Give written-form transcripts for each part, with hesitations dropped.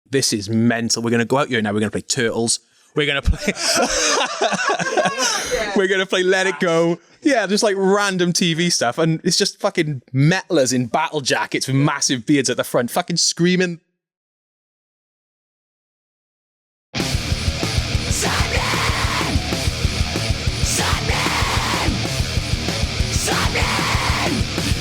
this is mental. We're going to go out here now. We're going to play Turtles. We're going to play... We're going to play Let It Go. Yeah, just like random TV stuff. And it's just fucking metalers in battle jackets with massive beards at the front, fucking screaming.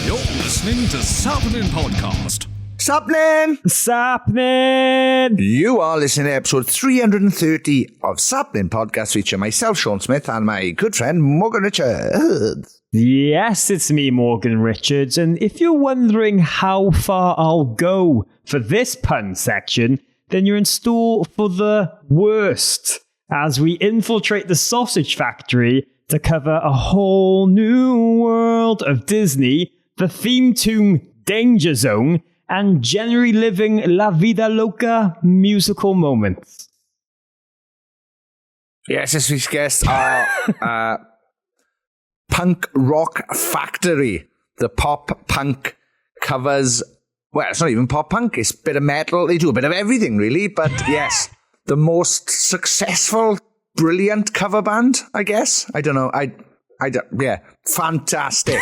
You're listening to Sappenin Podcast. Sappenin! Sappenin! You are listening to episode 330 of Sappenin Podcast, featuring myself, Sean Smith, and my good friend, Morgan Richards. Yes, it's me, Morgan Richards, and if you're wondering how far I'll go for this pun section, then you're in store for the worst, as we infiltrate the sausage factory to cover a whole new world of Disney, the theme tune Danger Zone, and generally living La Vida Loca musical moments. Yes, this week's guests are Punk Rock Factory. The pop punk covers, well, it's not even pop punk, it's a bit of metal. They do a bit of everything, really. But yes, the most successful, brilliant cover band, I guess. I don't know. Yeah, fantastic.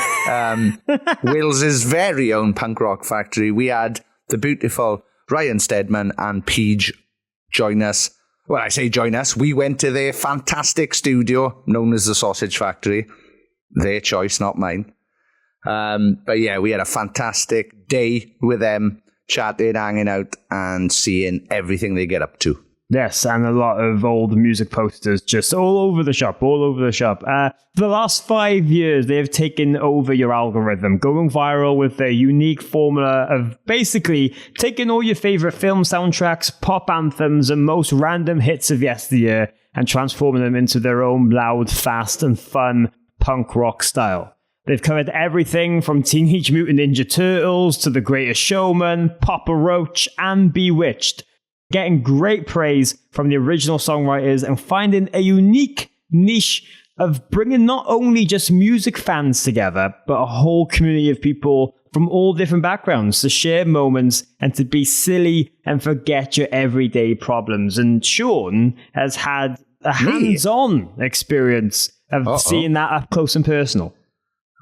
Wales's very own Punk Rock Factory. We had the beautiful Ryan Steadman and Peej join us. Well, I say join us. We went to their fantastic studio known as the Sausage Factory. Their choice, not mine. But yeah, we had a fantastic day with them, chatting, hanging out, and seeing everything they get up to. Yes, and a lot of old music posters just all over the shop. For the last 5 years, they have taken over your algorithm, going viral with their unique formula of basically taking all your favorite film soundtracks, pop anthems, and most random hits of yesteryear and transforming them into their own loud, fast, and fun punk rock style. They've covered everything from Teenage Mutant Ninja Turtles to The Greatest Showman, Papa Roach, and Bewitched, getting great praise from the original songwriters and finding a unique niche of bringing not only just music fans together, but a whole community of people from all different backgrounds to share moments and to be silly and forget your everyday problems. And Sean has had a hands-on experience of seeing that up close and personal.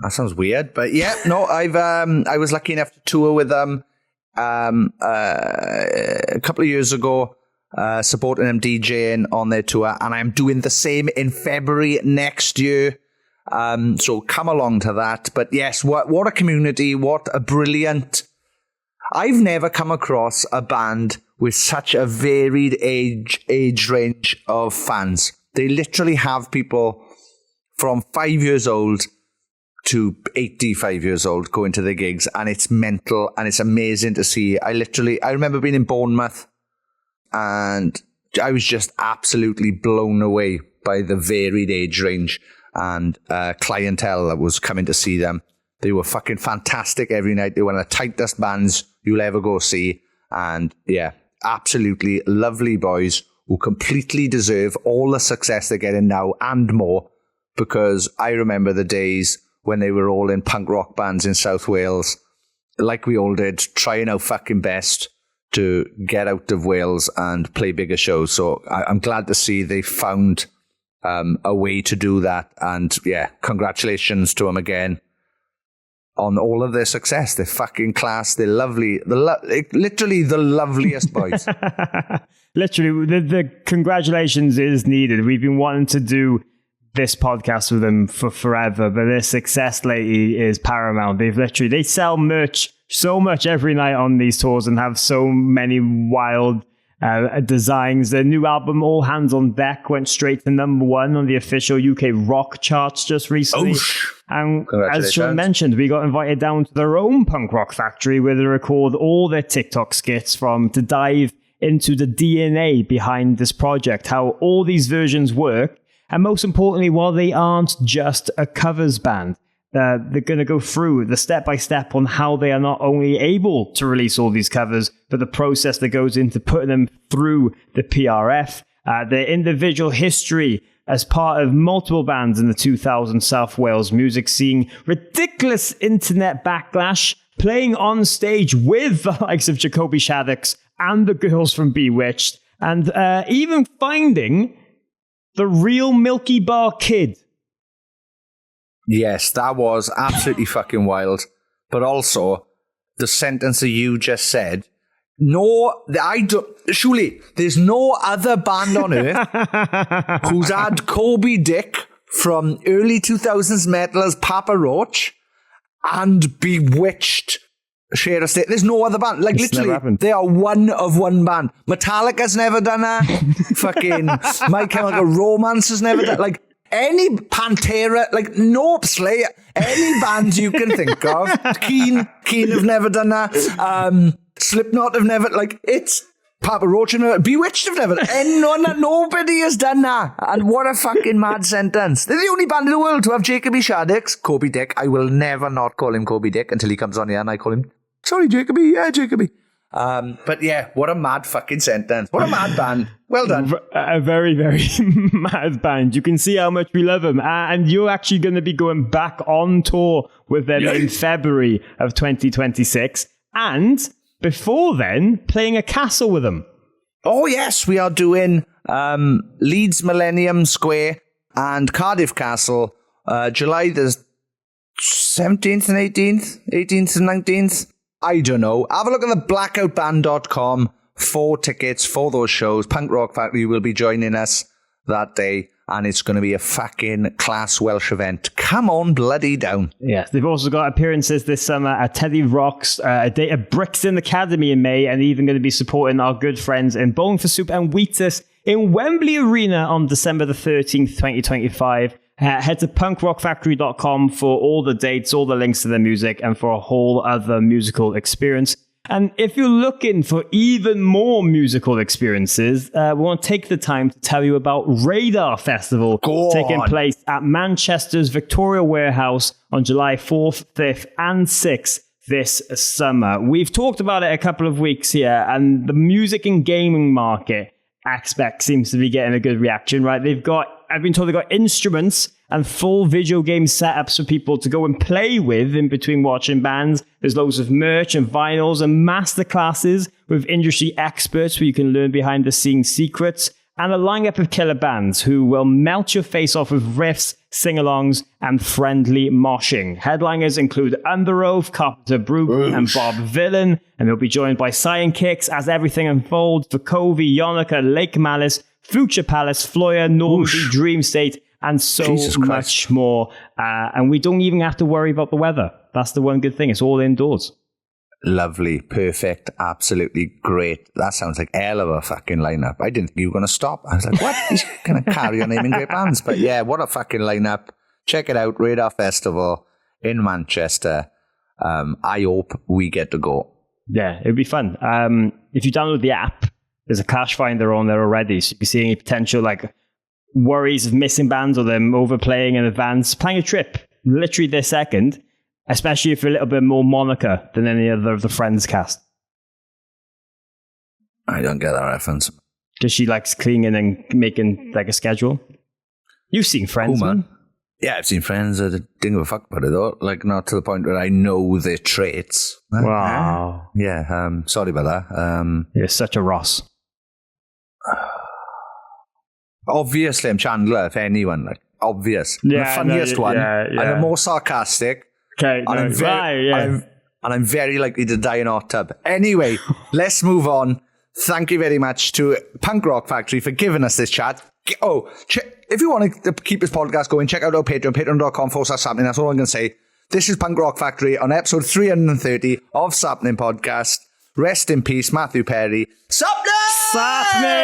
That sounds weird, but yeah, no, I was lucky enough to tour with them a couple of years ago, supporting them DJing on their tour, and I'm doing the same in February next year. So come along to that. But yes, what a community, what a brilliant... I've never come across a band with such a varied age range of fans. They literally have people from 5 years old to 85 years old going to their gigs, and it's mental and it's amazing to see. I remember being in Bournemouth and I was just absolutely blown away by the varied age range and clientele that was coming to see them. They were fucking fantastic every night. They were one of the tightest bands you'll ever go see, and yeah, absolutely lovely boys who completely deserve all the success they're getting now and more, because I remember the days when they were all in punk rock bands in South Wales, like we all did, trying our fucking best to get out of Wales and play bigger shows. So I'm glad to see they found a way to do that. And yeah, congratulations to them again on all of their success. They're fucking class. They're lovely. Literally the loveliest boys. Literally, the congratulations is needed. We've been wanting to do this podcast with them for forever, but their success lately is paramount. They sell merch so much every night on these tours and have so many wild designs. Their new album, All Hands on Deck, went straight to #1 on the official UK rock charts just recently. And as Sean mentioned, we got invited down to their own Punk Rock Factory where they record all their TikTok skits to dive into the DNA behind this project, how all these versions work. And most importantly, while they aren't just a covers band, they're going to go through the step-by-step on how they are not only able to release all these covers, but the process that goes into putting them through the PRF, their individual history as part of multiple bands in the 2000 South Wales music scene, ridiculous internet backlash, playing on stage with the likes of Jacoby Shaddix and the girls from Bewitched, and even finding the real Milky Bar kid. Yes, that was absolutely fucking wild. But also, the sentence that you just said, surely there's no other band on earth who's had Kobe Dick from early 2000s metal as Papa Roach and Bewitched share a state. There's no other band. Like, It's never literally, happened. they are one of one band. Metallica's never done that. Fucking My Chemical Romance has never done. Like, any Pantera, like, nope, Slayer, any bands you can think of. Keen have never done that. Slipknot have never, like, it's Papa Roach have never, Bewitched have never, and nobody has done that. And what a fucking mad sentence. They're the only band in the world to have Jacoby Shaddix, Kobe Dick. I will never not call him Kobe Dick until he comes on here and I call him, sorry, Jacoby, yeah, Jacoby. But yeah, what a mad fucking sentence. What a mad band. Well done. A very, very mad band. You can see how much we love them. And you're actually going to be going back on tour with them in February of 2026. And before then, playing a castle with them. Oh yes, we are doing Leeds Millennium Square and Cardiff Castle, July the 17th and 18th and 19th. I don't know. Have a look at the blackoutband.com for tickets for those shows. Punk Rock Factory will be joining us that day, and it's going to be a fucking class Welsh event. Come on, bloody down. Yes, they've also got appearances this summer at Teddy Rocks, a day at Brixton Academy in May, and even going to be supporting our good friends in Bone for Soup and Wheatus in Wembley Arena on December the 13th, 2025. Head to punkrockfactory.com for all the dates, all the links to their music, and for a whole other musical experience. And if you're looking for even more musical experiences, we want to take the time to tell you about Radar Festival taking place at Manchester's Victoria Warehouse on July 4th, 5th, and 6th this summer. We've talked about it a couple of weeks here, and the music and gaming market aspect seems to be getting a good reaction, right? I've been told they've got instruments and full video game setups for people to go and play with in between watching bands. There's loads of merch and vinyls and masterclasses with industry experts where you can learn behind the scenes secrets, and a lineup of killer bands who will melt your face off with riffs, sing-alongs, and friendly moshing. Headliners include Under Oath, Carpenter Brute, and Bob Villain, and they'll be joined by Cyan Kicks as everything unfolds, Vukovi, Yonica, Lake Malice, Future Palace, Floyer, Normandy, Dream State, and so much more. And we don't even have to worry about the weather. That's the one good thing. It's all indoors. Lovely, perfect, absolutely great. That sounds like hell of a fucking lineup. I didn't think you were going to stop. I was like, what? He's going to carry on naming great bands. But yeah, what a fucking lineup. Check it out, Radar Festival in Manchester. I hope we get to go. Yeah, it'd be fun. If you download the app, there's a cache finder on there already, so you can see any potential like worries of missing bands or them overplaying in advance. Plan a trip literally this second, especially if you're a little bit more Monica than any other of the Friends cast. I don't get that reference. Because she likes cleaning and making like a schedule. You've seen Friends, man. Yeah, I've seen Friends. I didn't give a fuck about it though. Like, not to the point where I know their traits. Wow. Yeah, sorry about that. You're such a Ross. Obviously, I'm Chandler, if anyone. Like, obvious. Yeah, I'm the funniest one. yeah. I'm the more sarcastic. Okay, and I'm very likely to die in a hot tub. Anyway, let's move on. Thank you very much to Punk Rock Factory for giving us this chat. If you want to keep this podcast going, check out our Patreon, patreon.com/Sappenin. That's all I'm going to say. This is Punk Rock Factory on episode 330 of Sappenin Podcast. Rest in peace, Matthew Perry. Sappenin!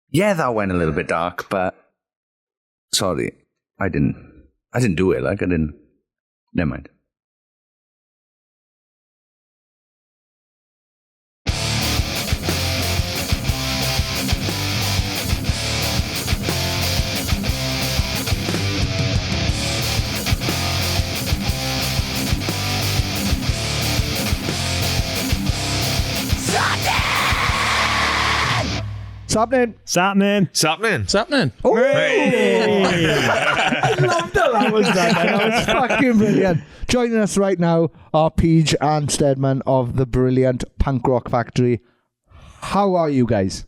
Yeah, that went a little bit dark, but sorry, I didn't do it. Like, I didn't. Never mind. Sappenin! Sappenin. Oh, Hey! I love that. That was fucking brilliant. Joining us right now are Peej and Steadman of the brilliant Punk Rock Factory. How are you guys?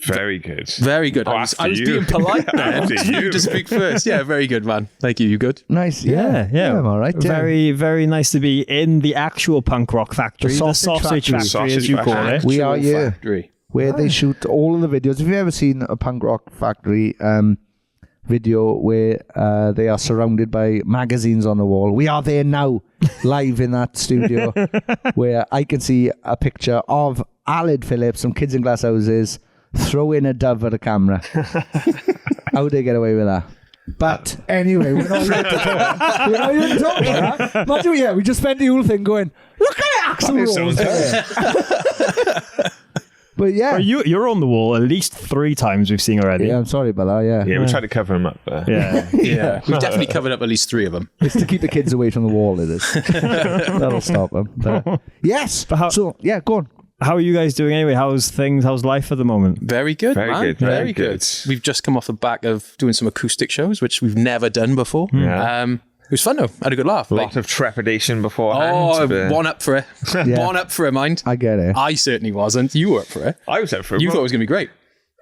Very good. Very good. I was being polite there. You to speak first. Yeah, very good, man. Thank you. You good? Nice. Yeah. I'm all right. Yeah. Very, very nice to be in the actual punk rock factory, the sausage factory, as you call it. We are here, Factory. where they shoot all of the videos. Have you ever seen a Punk Rock Factory video where they are surrounded by magazines on the wall? We are there now, live in that studio, where I can see a picture of Aled Phillips from Kids in Glass Houses throwing a dove at a camera. How would they get away with that? But anyway, we're not here to talk. We're not here to talk about that. Imagine, we just spent the whole thing going, look at Axl Rose. But yeah. Well, you're on the wall at least 3 times we've seen already. Yeah, I'm sorry about that, yeah. Yeah, we tried to cover him up there. Yeah. We've definitely covered up at least 3 of them. It's to keep the kids away from the wall, it is. That'll stop them. But, yes. But go on. How are you guys doing anyway? How's things? How's life at the moment? Very good, Very man. good, very good. We've just come off the back of doing some acoustic shows, which we've never done before. Yeah. It was fun though. I had a good laugh. A lot of trepidation beforehand. One up for it. Yeah. One up for it, mind. I get it. I certainly wasn't. You were up for it. I was up for it. You thought it was going to be great.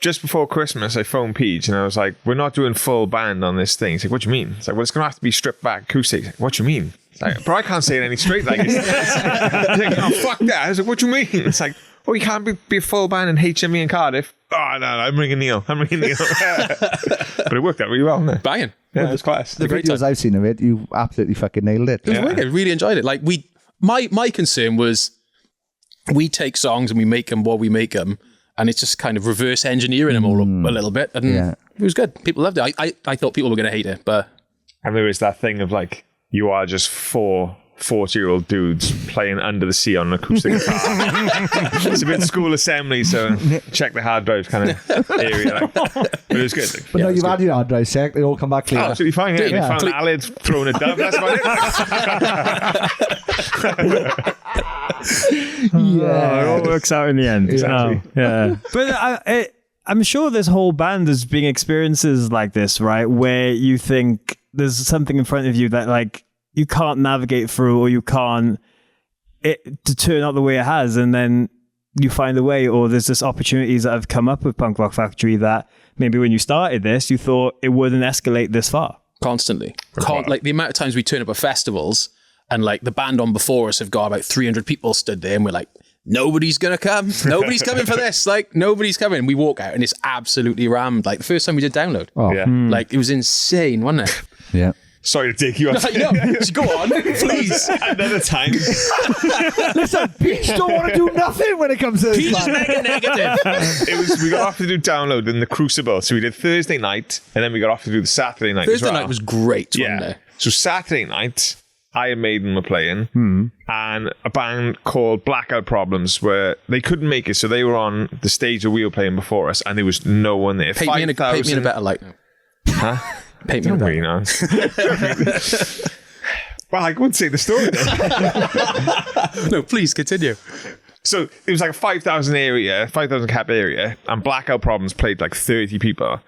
Just before Christmas, I phoned Peej and I was like, we're not doing full band on this thing. He's like, what do you mean? It's like, well, it's going to have to be stripped back acoustic. Like, what do you mean? It's like, but I can't say it any straight like this. He's like, oh, fuck that. I was like, what do you mean? It's like, oh, you can't be a full band in HME in Cardiff. Oh, no, I'm ringing Neil. But it worked out really well, didn't it? Banging. Yeah, it was class. The videos I've seen of it, you absolutely fucking nailed it. It was wicked. I really enjoyed it. Like my concern was we take songs and we make them while we make them, and it's just kind of reverse engineering them all a little bit. And it was good. People loved it. I thought people were going to hate it, but... And there was that thing of like, you are just 4 40-year-old dudes playing Under the Sea on an acoustic guitar. It's a bit school assembly, so check the hard drives kind of area. Like, but it was good. But no, you've had your hard drive checked. They all come back clear. Oh, absolutely fine. Yeah, they found Aled throwing a dove. That's about it. It all works out in the end. Exactly. Yeah. But I'm sure this whole band has been experiences like this, right? Where you think there's something in front of you that like you can't navigate through, or you can't to turn out the way it has, and then you find a way, or there's just opportunities that have come up with Punk Rock Factory that maybe when you started this, you thought it wouldn't escalate this far. Constantly. Like the amount of times we turn up at festivals and like the band on before us have got about 300 people stood there and we're like, nobody's going to come. Nobody's coming for this. Like, nobody's coming. We walk out and it's absolutely rammed. Like the first time we did Download. Oh. Yeah. Like it was insane, wasn't it? Yeah. Sorry to take you off. No, just go on, please. Another time. Listen, Peej don't want to do nothing when it comes to this. Peej mega negative. We got off to do Download in the Crucible. So we did Thursday night, and then we got off to do the Saturday night as Thursday well. night was great, wasn't it? So Saturday night, Iron Maiden were playing, and a band called Blackout Problems, where they couldn't make it, so they were on the stage that we were playing before us, and there was no one there. Paint me in a better light now. Huh? Paint me in a better light. Well, I wouldn't say the story then. No, please continue. So it was like a 5,000 cap area, and Blackout Problems played like 30 people.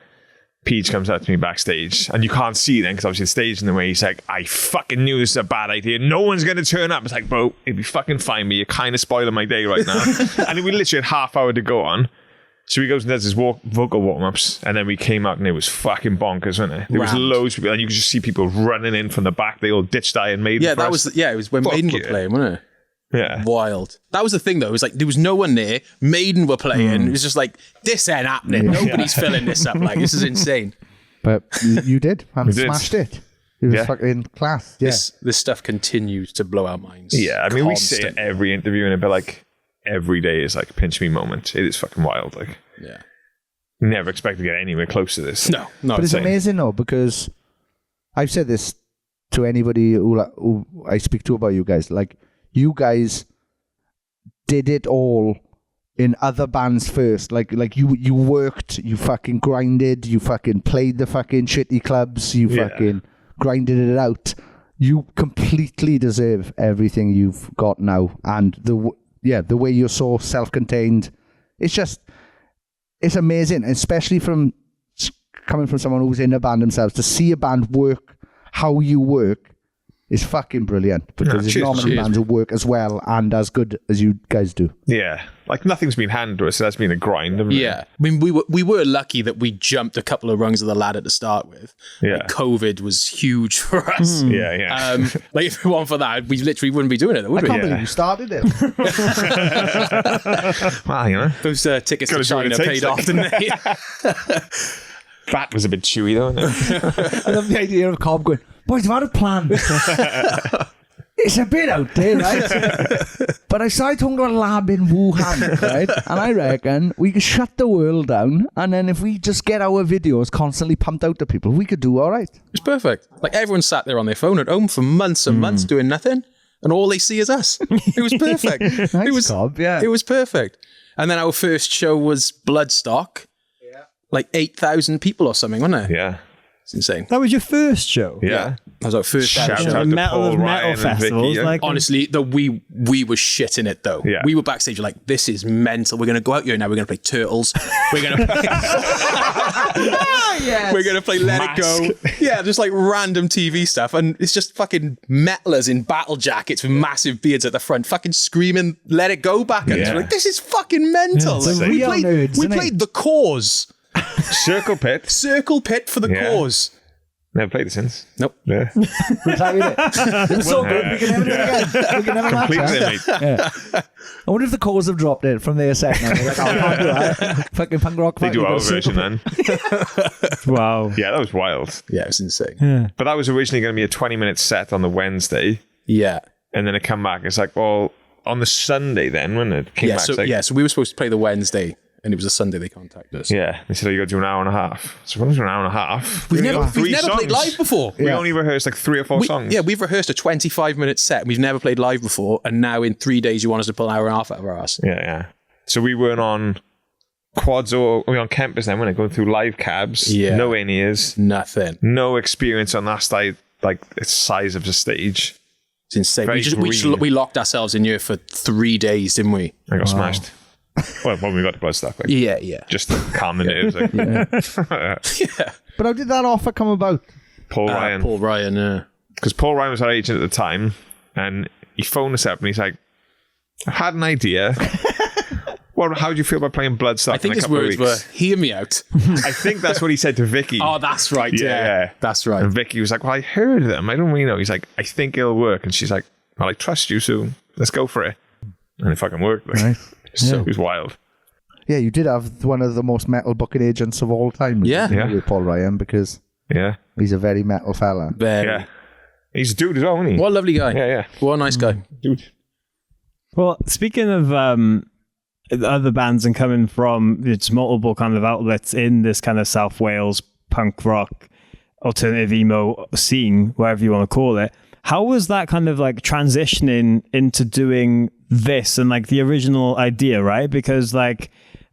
Peej comes up to me backstage, and you can't see then because obviously the stage in the way. He's like, I fucking knew this was a bad idea. No one's going to turn up. It's like, bro, it'd be fucking fine, but you're kind of spoiling my day right now. And we literally had half hour to go on. So he goes and does his vocal warm-ups, and then we came out and it was fucking bonkers, wasn't it? There was loads of people, and you could just see people running in from the back. They all ditched Iron Maiden. Yeah, it was when Maiden were playing, wasn't it? Yeah. Wild. That was the thing though. It was like there was no one there. Maiden were playing. It was just like, this ain't happening. Nobody's filling this up. Like, this is insane. But you did, and smashed it. It was fucking class. Yeah. This stuff continues to blow our minds. Yeah, I mean, we say it every interview, and it'd be like, every day is like a pinch me moment. It is fucking wild. Like, yeah. Never expect to get anywhere close to this. No. But it's amazing though, because I've said this to anybody who I speak to about you guys. Like, you guys did it all in other bands first. Like you worked, you fucking grinded, you fucking played the fucking shitty clubs, you fucking grinded it out. You completely deserve everything you've got now, and the way you're so self-contained, it's amazing, especially coming from someone who's in a band themselves, to see a band work how you work is fucking brilliant, because there's not many bands who work as well and as good as you guys do. Yeah. Like, nothing's been handed to us, so that's been a grind. Yeah. I mean, we were lucky that we jumped a couple of rungs of the ladder to start with. Yeah. Like, COVID was huge for us. Yeah. Like, if it weren't for that, we literally wouldn't be doing it, would we? I can't believe you started it. Well, you know. Those tickets to Gotta do what it China takes, paid off, didn't they? That was a bit chewy, though, wasn't it? I love the idea of Cobb going, boys, I've had a plan. It's a bit out there, right? But I started talking to a lab in Wuhan, right? And I reckon we could shut the world down, and then if we just get our videos constantly pumped out to people, we could do all right. It's perfect. Like, everyone sat there on their phone at home for months and months doing nothing, and all they see is us. It was perfect. Cobb, yeah. It was perfect. And then our first show was Bloodstock. Like 8,000 people or something, wasn't it? Yeah. It's insane. That was your first show. Yeah. That was our first Shout show. out to Metal Paul of Ryan metal and festivals. Vicky, Like, Honestly, we were shitting it though. Yeah. We were backstage like, this is mental. We're going to go out here now. We're going to play Turtles. We're going to play... We're going to play Let It Go. Yeah, just like random TV stuff. And it's just fucking metalers in battle jackets with massive beards at the front fucking screaming Let It Go back at us. We're like, this is fucking mental. Yeah, Like, we real played, nerds, we innit? played The Cause. Circle Pit. Circle Pit for The Yeah. Cause. Never played it since. Nope. Yeah. Retired it. It was so good, we can never do it again. We can never match Completely, it. mate. Yeah. I wonder if the Cause have dropped it from their set now. They're like, oh, I can't do that. Fucking punk rock. They do our version then. wow. Yeah, that was wild. Yeah, it was insane. But that was originally going to be a 20-minute set on the Wednesday. Yeah. And then it come back. It's like, well, on the Sunday then, when it came back. It's like, So we were supposed to play the Wednesday, and it was a Sunday they contacted us. yeah. They said, oh, you got to do an hour and a half. So when was an hour and a half? We've We never only got three played songs. live before. We only rehearsed like 3 or 4 songs. Yeah, we've rehearsed a 25-minute set. We've never played live before, and now in 3 days you want us to pull an hour and a half out of our ass. Yeah. So we weren't on quads or we were on campus then, when going through live cabs. Yeah. No in-ears. Nothing. No experience on that side, like the size of the stage. It's insane. Very green. We locked ourselves in here for 3 days, didn't we? I got smashed. Well, when we got to Bloodstock, like, Yeah. just to calm the nerves. Like. Yeah. But how did that offer come about? Paul Ryan. Paul Ryan, yeah. Because Paul Ryan was our agent at the time, and he phoned us up and he's like, I had an idea. Well, how do you feel about playing Bloodstock I think in a his couple of words weeks? were, hear me out. I think that's what he said to Vicky. Oh, that's right. Yeah. That's right. And Vicky was like, well, I heard them. I don't really know. He's like, I think it'll work. And she's like, well, I trust you, so let's go for it. And it fucking worked. Like, Right. So it was wild. Yeah, you did have one of the most metal booking agents of all time. Yeah. Yeah. With Paul Ryan, because Yeah. he's a very metal fella. Very. Yeah. He's a dude as well, isn't he? What a lovely guy. Yeah. What a nice guy. Dude. Well, speaking of other bands and coming from it's multiple kind of outlets in this kind of South Wales punk rock, alternative emo scene, whatever you want to call it, how was that kind of like transitioning into doing this and like the original idea, right? Because like,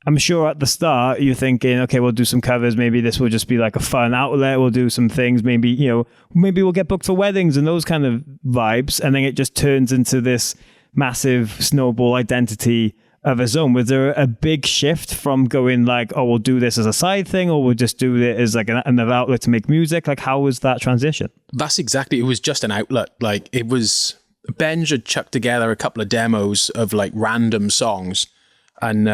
I'm sure at the start you're thinking, okay, we'll do some covers. Maybe this will just be like a fun outlet. We'll do some things. Maybe, you know, maybe we'll get booked for weddings and those kind of vibes. And then it just turns into this massive snowball identity of its own. Was there a big shift from going like, oh, we'll do this as a side thing, or we'll just do it as like another outlet to make music? Like, how was that transition? That's exactly, it was just an outlet. Like, it was, Benj had chucked together a couple of demos of like random songs and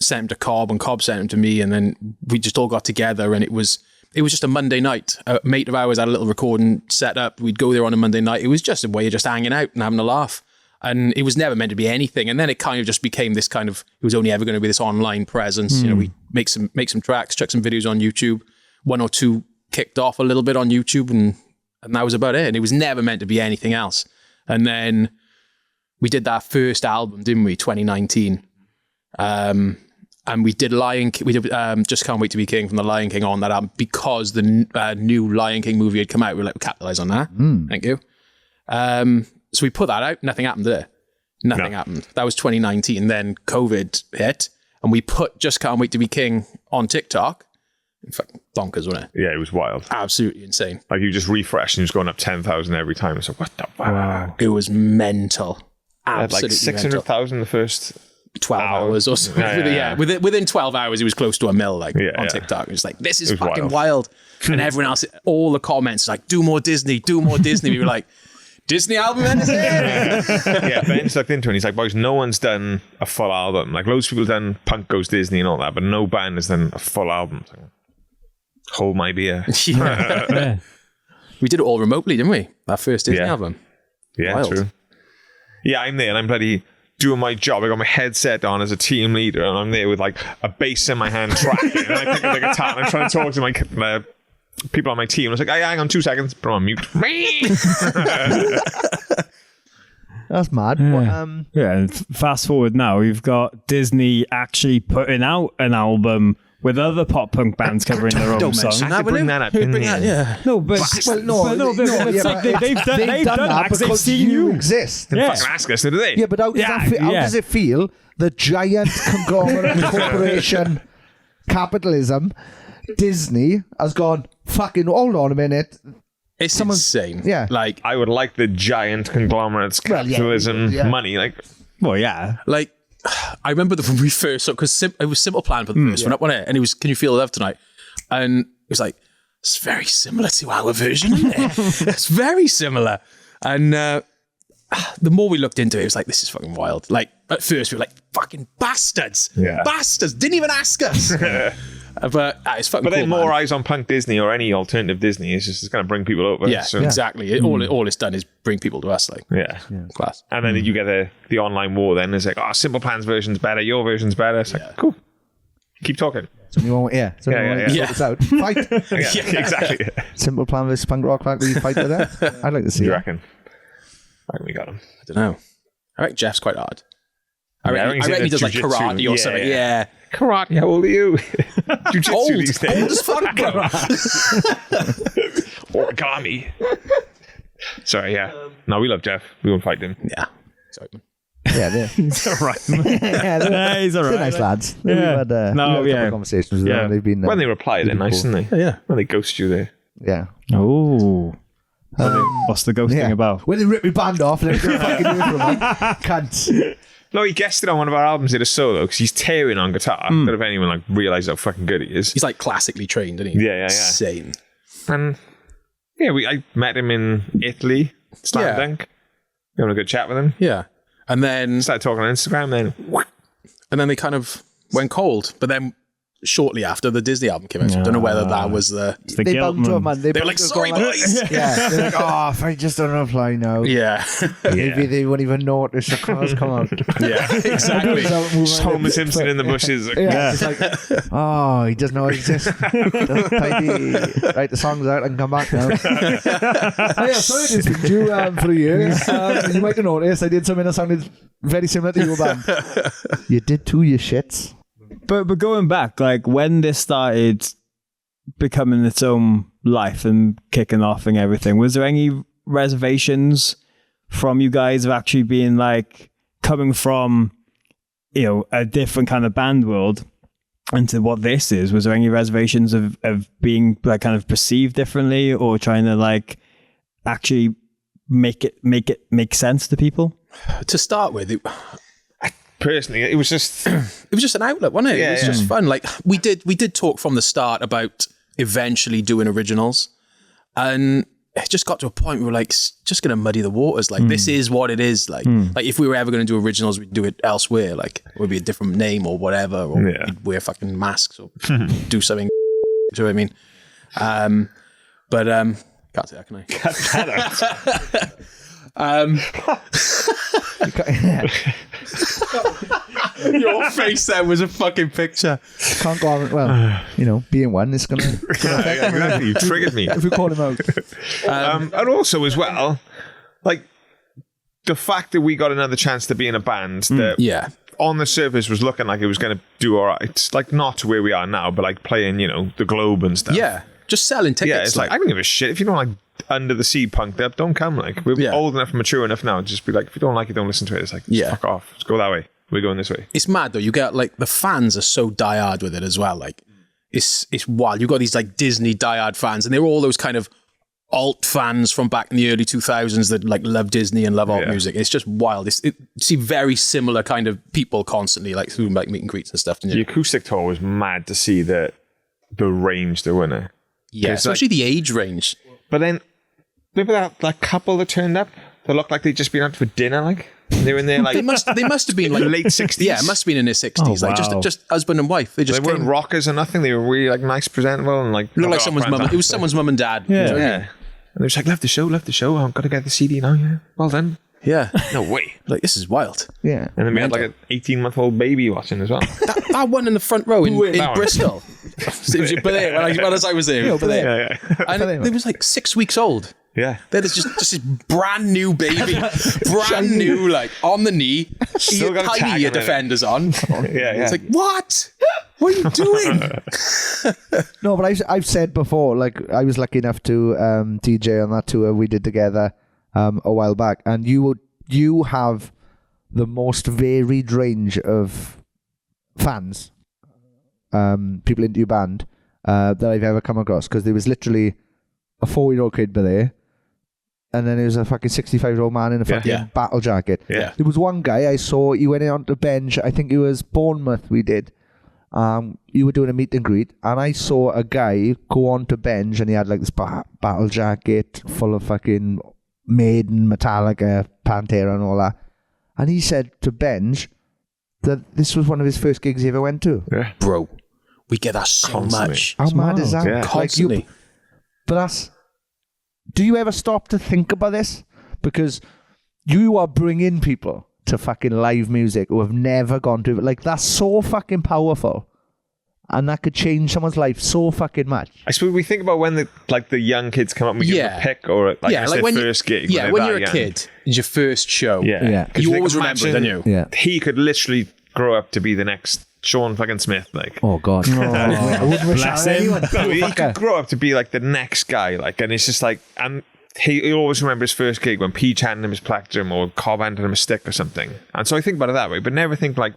sent them to Cobb, and Cobb sent them to me, and then we just all got together, and it was just a Monday night. A mate of ours had a little recording set up. We'd go there on a Monday night. It was just a way of just hanging out and having a laugh. And it was never meant to be anything. And then it kind of just became this kind of, it was only ever going to be this online presence. You know, we make some tracks, chuck some videos on YouTube. 1 or 2 kicked off a little bit on YouTube, and that was about it. And it was never meant to be anything else. And then we did that first album, didn't we? 2019. And we did Just Can't Wait to Be King from the Lion King on that album because the new Lion King movie had come out. We were like, capitalize on that. Thank you. So we put that out. Nothing happened there. Nothing happened. That was 2019. Then COVID hit, and we put Just Can't Wait to Be King on TikTok. Fucking bonkers, wasn't it? Yeah, it was wild. Absolutely insane. Like, you just refresh and it was going up 10,000 every time. It's like, what the fuck? It was mental. I had Absolutely like 600,000 the first 12 hours or something. Within 12 hours, he was close to 1 mil, like on TikTok. It's like, this is fucking wild. And everyone else, all the comments, like, do more Disney, do more Disney. We were like, Disney album ends here. Ben's looked into it and he's like, boys, no one's done a full album. Like, loads of people done Punk Goes Disney and all that, but no band has done a full album. Like, hold my beer. Yeah. We did it all remotely, didn't we? That first Disney album. Yeah, wild. True. Yeah, I'm there and I'm bloody doing my job. I got my headset on as a team leader and I'm there with like a bass in my hand tracking and I pick up the guitar and I'm trying to talk to my people on my team. I was like, hey, hang on 2 seconds, put on mute. That's mad. And fast forward now, we've got Disney actually putting out an album with other pop punk bands covering their own songs. Bring that up. No, but it's like they've done that because they've seen you exist. Fucking ask us, did they? Yeah, but how does it feel? The giant conglomerate corporation, capitalism, Disney has gone, fucking, hold on a minute. It's insane. Yeah. Like, I would like the giant conglomerates, capitalism, money. Like, Like, I remember when we first saw, because it was Simple Plan for the first one up on it, and it was Can You Feel the Love Tonight? And it was like, it's very similar to our version, isn't it? It's very similar. And the more we looked into it, it was like, this is fucking wild. Like, at first we were like, fucking bastards. Yeah. Bastards. Didn't even ask us. But it's fucking but then cool, more man. eyes on Punk Disney or any alternative Disney is just going to bring people over. Yeah, so. exactly. All it's done is bring people to us. Like, class. And then you get the online war then. It's like, oh, Simple Plan's version's better, your version's better. It's like, cool. Keep talking. So you want, sort this out. Fight. Exactly. Simple Plan versus Punk Rock Factory, fight to that. I'd like to see You it. reckon? I reckon we got him. I don't know. I reckon Jeff's quite hard. I reckon he's he does like jiu-jitsu. karate or something. Yeah. Karate, how old are you? Jiu-jitsu these days. Old as fuck, bro. Origami. Sorry, no, we love Jeff. We won't fight him. Yeah. Sorry, man. Yeah, He's all right. He's all right. They're nice lads. We've had a couple of conversations with them. They've been when they reply, they're nice, cool. aren't they? Yeah. When they ghost you, they. Yeah. Oh. What's the ghosting about? When they rip my band off and then go fucking do it for them. Cunts. No, he guessed it on one of our albums, did a solo, because he's tearing on guitar. I don't know if anyone like realised how fucking good he is. He's like classically trained, isn't he? Yeah. Insane. And I met him in Italy, Slam Dunk. We had a good chat with him. Yeah. And then Started talking on Instagram, they kind of went cold. But then shortly after the Disney album came out, so I don't know whether that was the They bumped to him, man. They were like, sorry, boys. Yeah. They're like, oh, if I just don't reply now. Yeah. Maybe they won't even notice the cars come on. Yeah, exactly. just Homer Simpson in the bushes. It's like, oh, he doesn't know it exists. Tidy. Right, the song's out. I can come back now. Sorry I didn't speak to you for a year. You might have noticed I did something that sounded very similar to your band. You did too, you shits. But going back, like when this started becoming its own life and kicking off and everything, was there any reservations from you guys of actually being like coming from, a different kind of band world into what this is? Was there any reservations of being like kind of perceived differently or trying to like actually make it make sense to people? To start with, Personally, it was just an outlet, wasn't it? Yeah, it was just fun. Like we did talk from the start about eventually doing originals, and it just got to a point where we were like, just going to muddy the waters. Like this is what it is. Like if we were ever going to do originals, we'd do it elsewhere. Like it would be a different name or whatever, or we'd wear fucking masks or do something. Do you know what I mean? But can't say that, can I? Your face there was a fucking picture. Can't go on. Well, being one is going to affect him. Exactly. You triggered me. If we call him out. And also as well, like the fact that we got another chance to be in a band that on the surface was looking like it was going to do all right. Like not to where we are now, but like playing, the Globe and stuff. Yeah. Just selling tickets. Yeah, it's like I don't give a shit. If you don't like Under the Sea punk, don't come. Like we're old enough and mature enough now. Just be like, if you don't like it, don't listen to it. It's like, fuck off. Just go that way. We're going this way. It's mad though. You get like the fans are so diehard with it as well. Like it's wild. You got these like Disney diehard fans, and they're all those kind of alt fans from back in the early 2000s that like love Disney and love alt music. It's just wild. You see very similar kind of people constantly, like through like meet and greets and stuff. The acoustic tour was mad to see the range they were in. Yeah, especially the age range. But then, remember that couple that turned up? They looked like they'd just been out for dinner, like? They were in there, like... they must have been like... late 60s. Yeah, it must have been in their 60s. Oh, like wow. just husband and wife. They weren't rockers or nothing. They were really like nice, presentable, and like... Looked like someone's mum. It was someone's mum and dad. Yeah. You know? Yeah. And they was like, love the show. I've got to get the CD now, yeah. Well done. Yeah. No way. Like, this is wild. Yeah. And then we had like an 18-month-old baby watching as well. That one in the front row in Bristol. It was Belair, as I was there. It was Belair. Yeah. And it was like 6 weeks old. Yeah. That is just this brand new baby. Brand new, like, on the knee. Still got a tag tiny on it. defenders on. Yeah. It's like, what? What are you doing? No, but I've said before, like, I was lucky enough to DJ on that tour we did together a while back, and you have the most varied range of fans, people into your band, that I've ever come across, because there was literally a 4-year-old kid there, and then there was a fucking 65-year-old man in a fucking battle jacket. Yeah. There was one guy I saw, he went on the bench, I think it was Bournemouth we did. You were doing a meet and greet, and I saw a guy go on to bench, and he had like this battle jacket full of fucking Maiden, Metallica, Pantera and all that. And he said to Benj that this was one of his first gigs he ever went to. Yeah. Bro, we get that so Constantly. much. How mad is that? Yeah. Constantly. But that's... Do you ever stop to think about this? Because you are bringing people to fucking live music who have never gone to it. Like, that's so fucking powerful. And that could change someone's life so fucking much. I suppose we think about when the young kids come up and we give them a pick, or like it's their first gig. Yeah, when you're a kid, it's your first show. Yeah. You always remember it, don't you? Yeah. He could literally grow up to be the next Sean fucking Smith, like. Oh, God. I wouldn't wish that on anyone. No, he could grow up to be like the next guy, like, and it's just like, and he always remember his first gig when Peej handed him his plectrum or Cobb handed him a stick or something. And so I think about it that way, but never think like,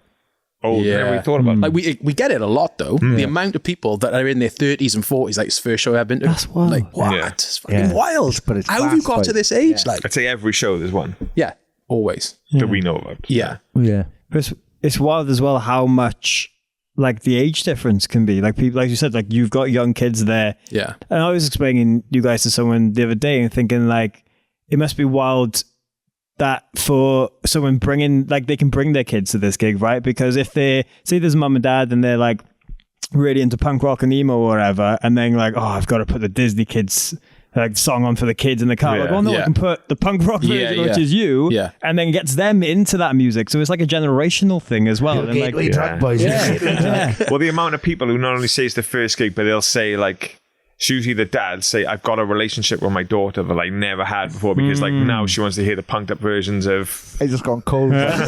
never really thought about it. Like we get it a lot though. The amount of people that are in their 30s and 40s, like it's the first show I've been to. That's wild. Like what? Yeah. It's fucking wild. But it's how have you got fast, to this age? Like, I'd say every show there's one yeah, always. that we know about. Yeah. Yeah. But it's wild as well how much like the age difference can be. Like people, like you said, like you've got young kids there. Yeah. And I was explaining you guys to someone the other day and thinking like it must be wild that for someone bringing, like they can bring their kids to this gig, right? Because if they say there's mum and dad and they're like really into punk rock and emo or whatever, and then like, oh, I've got to put the Disney kids like song on for the kids in the car. Yeah. Like, oh no, I can put the punk rock version, which is you, and then gets them into that music. So it's like a generational thing as well. And like, drug boys. Well, the amount of people who not only say it's the first gig, but they'll say like, it's usually the dads say, I've got a relationship with my daughter that I never had before because like now she wants to hear the punked up versions of... I just gone cold. Look at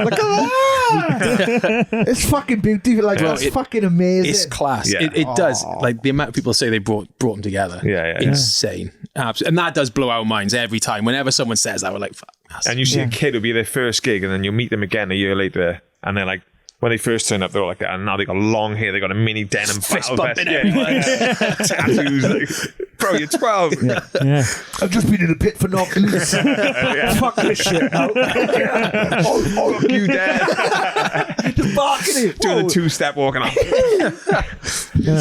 that! It's fucking beautiful. Like, that's fucking amazing. It's class. Yeah. It does. Like the amount of people say they brought them together. Yeah. Insane. Absolutely. And that does blow our minds every time. Whenever someone says that, we're like, fuck. And you see a kid who'll be their first gig and then you'll meet them again a year later and they're like, when they first turned up, they were like that, and now they got long hair. They got a mini denim Fist battle vest. bumping everywhere. Tattoos. Like, bro, you're 12. I've just been in a pit for knocking loose. Fuck this shit now. Oh, fuck you, Dad. Just barking it. Doing the two-step walking up.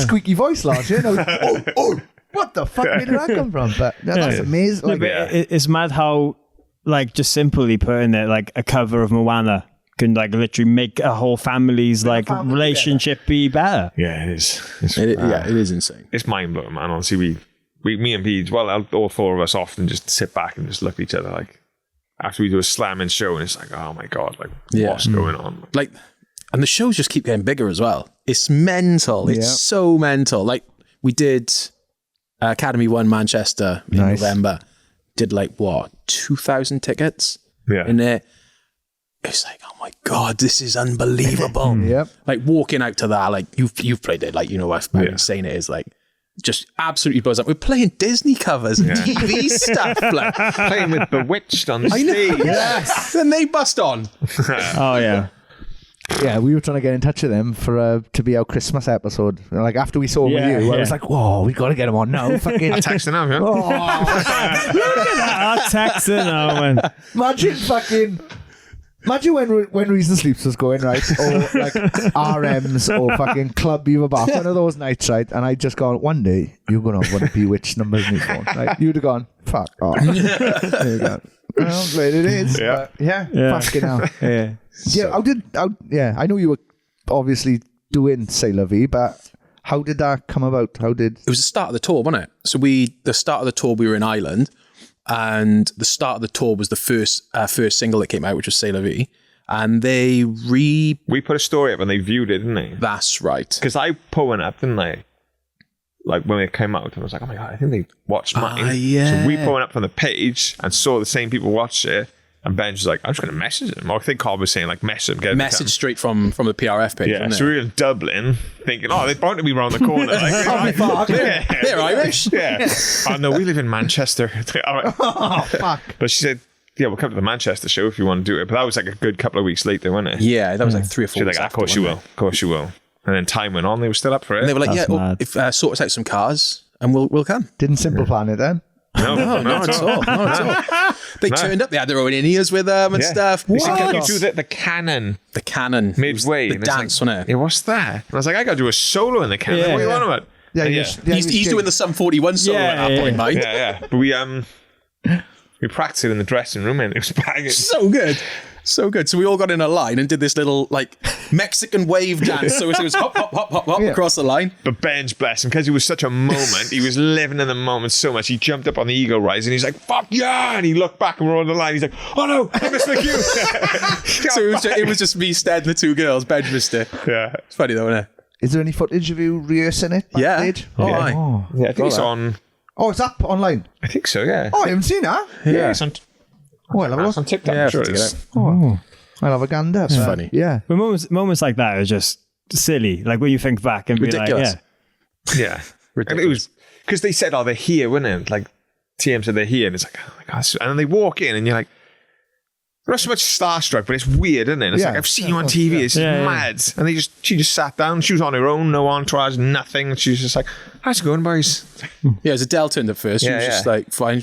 Squeaky voice last year. What the fuck? Where did that come from? But that's amazing. Like, it's mad how like just simply putting it like a cover of Moana can like literally make a whole family's like relationship be better. Yeah, it is. It is insane. It's mind-blowing, man. Honestly, me and Peej, well, all four of us often just sit back and just look at each other like after we do a slamming show and it's like, oh my God, like what's going on? Like, and the shows just keep getting bigger as well. It's mental. It's so mental. Like we did Academy 1 Manchester in November. Did like what, 2,000 tickets in there. It's like, oh my God, this is unbelievable. Yep. Like walking out to that, like you've played it, like you know how insane it is. Like just absolutely blows up. We're playing Disney covers and TV stuff. Like Playing with Bewitched on the stage. Yes. Then they bust on. Oh yeah. Yeah, we were trying to get in touch with them for to be our Christmas episode. Like after we saw him with you, I was like, "Whoa, we got to get him on now!" Fucking Texting him, yeah. oh, Look at that. I'm texting now, man. Imagine when Reason Sleeps was going, right? Or like RMs or fucking Club Beaver Bar. One of those nights, right? And I'd just gone, one day, you're going to want to bewitched numbers in your phone. Right? You'd have gone, fuck off. There you go. Well, I'm glad it is. Yeah. But yeah, fucking hell. Yeah. I know you were obviously doing C'est La Vie, but how did that come about? It was the start of the tour, wasn't it? So the start of the tour, we were in Ireland, and the start of the tour was the first single that came out, which was C'est La Vie. And we put a story up and they viewed it, didn't they? That's right. Because I put one up, didn't I? Like when it came out, and I was like, oh my God, I think they watched mine. Yeah. So we put one up from the page and saw the same people watch it. And Ben's was like, I'm just going to message him. Or I think Cobb was saying, like, message him. Get him Message straight from the PRF page. Yeah, so we were in Dublin thinking, oh, they're bound to be round the corner. Like, They're Irish. Yeah. Oh, no, we live in Manchester. All right. Oh, fuck. But she said, yeah, we'll come to the Manchester show if you want to do it. But that was like a good couple of weeks later, wasn't it? Yeah, that was like 3 or 4 She's weeks like, of course you will. Of course you will. And then time went on. They were still up for it. And they were like, That's mad. if sort us out some cars and we'll come. Didn't Simple Plan it then? No, Not at all. Not at all. They turned up. They had their own in-ears with them and stuff. They said, can you do the canon The canon. midway? The And it's dance, like, wasn't it? Yeah, what's that? And I was like, I got to do a solo in the canon. Yeah, What are you yeah. on about? Yeah, And He's doing the Sum 41 solo at that point, mate. Yeah. But we practiced it in the dressing room and it was banging. So good. So good. So we all got in a line and did this little like Mexican wave dance. So it was hop, hop, hop, hop, hop across the line. But Ben's, bless him, because it was such a moment, he was living in the moment so much, he jumped up on the Eagle Rise and he's like, fuck yeah! And he looked back and we're on the line, he's like, oh no, I missed the cue! So it was just me, Stead, and the two girls. Ben missed it. Yeah. It's funny though, isn't it? Is there any footage of you rehearsing it backstage? Oh, aye. Yeah, I think it's on, Oh, it's up online. I think so, yeah. Oh, I haven't seen that. Yeah, it's on, Oh, I'll have a it's on look. TikTok, Yeah, I'm sure I'll it check is. it Oh, I'll have a gander. It's funny. Yeah. But moments like that are just silly. Like when you think back and Ridiculous. be like, Yeah. And it was, because they said, oh, they're here, wasn't it? Like, TM said they're here, and it's like, oh my God. And then they walk in, and you're like, not so much starstruck, but it's weird, isn't it? It's Yeah. like, I've seen you on TV, it's Yeah, yeah. mad. And she just sat down, she was on her own, no entourage, nothing. And she was just like, how's it going, boys? Yeah, it was a Delta in the first. She Yeah, was just yeah. like, fine.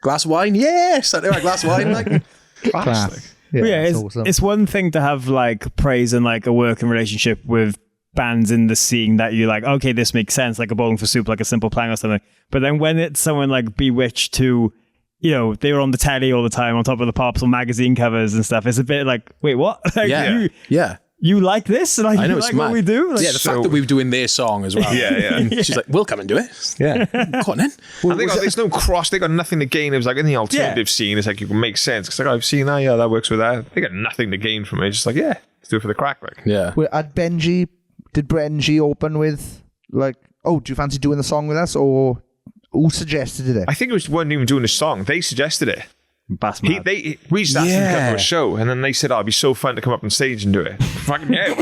Glass of wine? Yes. Like, glass of wine. Like, Class. yeah, it's it's, awesome. it's one thing to have like praise and like a working relationship with bands in the scene that you're like, okay, this makes sense, like a Bowling for Soup, like a Simple Plan or something. But then when it's someone like Bewitched who, you know, they were on the telly all the time on top of the Pops or magazine covers and stuff, it's a bit like, wait, what? Like, yeah. Yeah. you like this? Like, I know, you it's like mad. what we do? Like, Yeah, the fact that we were doing their song as well. Yeah. And she's like, we'll come and do it. Yeah. Go on then. And there's no cross, they got nothing to gain. It was like in the alternative scene, it's like you can make sense. Because like, I've seen that, yeah, that works with that. They got nothing to gain from it. Just like, yeah, let's do it for the crack. Like, Yeah. Did Benji open with, like, oh, do you fancy doing the song with us? Or who suggested it? I think it was one even doing the song. They suggested it. Bass mad. We just asked them to come to Yeah. a show, and then they said, "Oh, it'd be so fun to come up on stage and do it." Fucking yeah,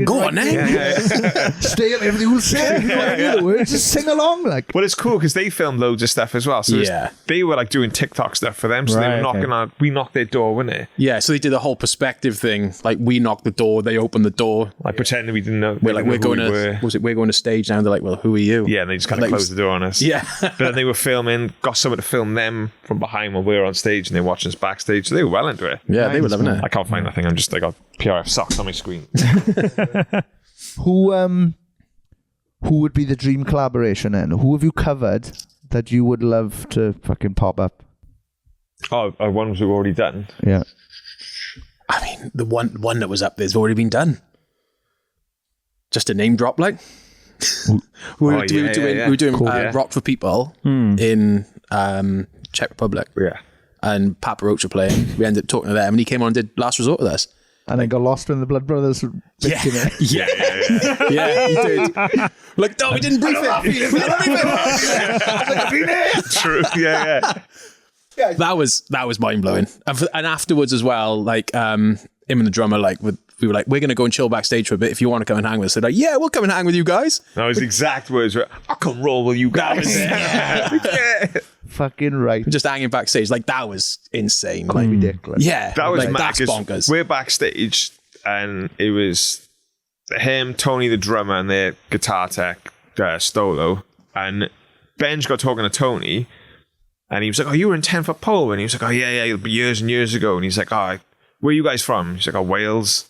Go on then. Stay up everything will say. You don't hear the words, just sing along. Like, Well, it's cool because they filmed loads of stuff as well. So Yeah. they were like doing TikTok stuff for them. So they Right, were knocking okay. on. We knocked their door, wasn't it? Yeah, so they did a whole perspective thing. Like, we knocked the door, they opened the door. Like pretending we didn't know. We're like, we we're didn't going know who we to, were. what was it? We're going to stage now. And they're like, well, who are you? Yeah, and they just kind of Like, closed the door on us. Yeah. But then they were filming, got someone to film them from behind while we were on stage, and they were watching us backstage. So they were well into it. Yeah, they were loving it. I can't find nothing. I got PRF socks on my screen. who would be the dream collaboration then? Who have you covered that you would love to fucking pop up? Oh, ones we've already done. Yeah. I mean, the one that was up there's already been done. Just a name drop, like. we were doing Cool. Rock for People in Czech Republic. Yeah. And Papa Roach were playing. We ended up talking to them, and he came on and did Last Resort with us. And then got lost when the Blood Brothers were bitching it. Yeah, he did. Like, no, we didn't brief it. We didn't brief it. True. Yeah. That was mind blowing. And afterwards as well, like him and the drummer, like we were like, we're gonna go and chill backstage for a bit. If you want to come and hang with us, they're like, yeah, we'll come and hang with you guys. That was the exact words. I can roll with you guys. Yeah. Fucking right. Just hanging backstage, like that was insane. Like, Ridiculous. yeah, That was like, mad, that's 'cause bonkers. We're backstage and it was him, Tony the drummer, and their guitar tech, Stolo. And Benj got talking to Tony, and he was like, "Oh, you were in 10 Foot Pole," and he was like, "Oh yeah, years and years ago." And he's like, "Oh, where are you guys from?" He's like, "Oh, Wales."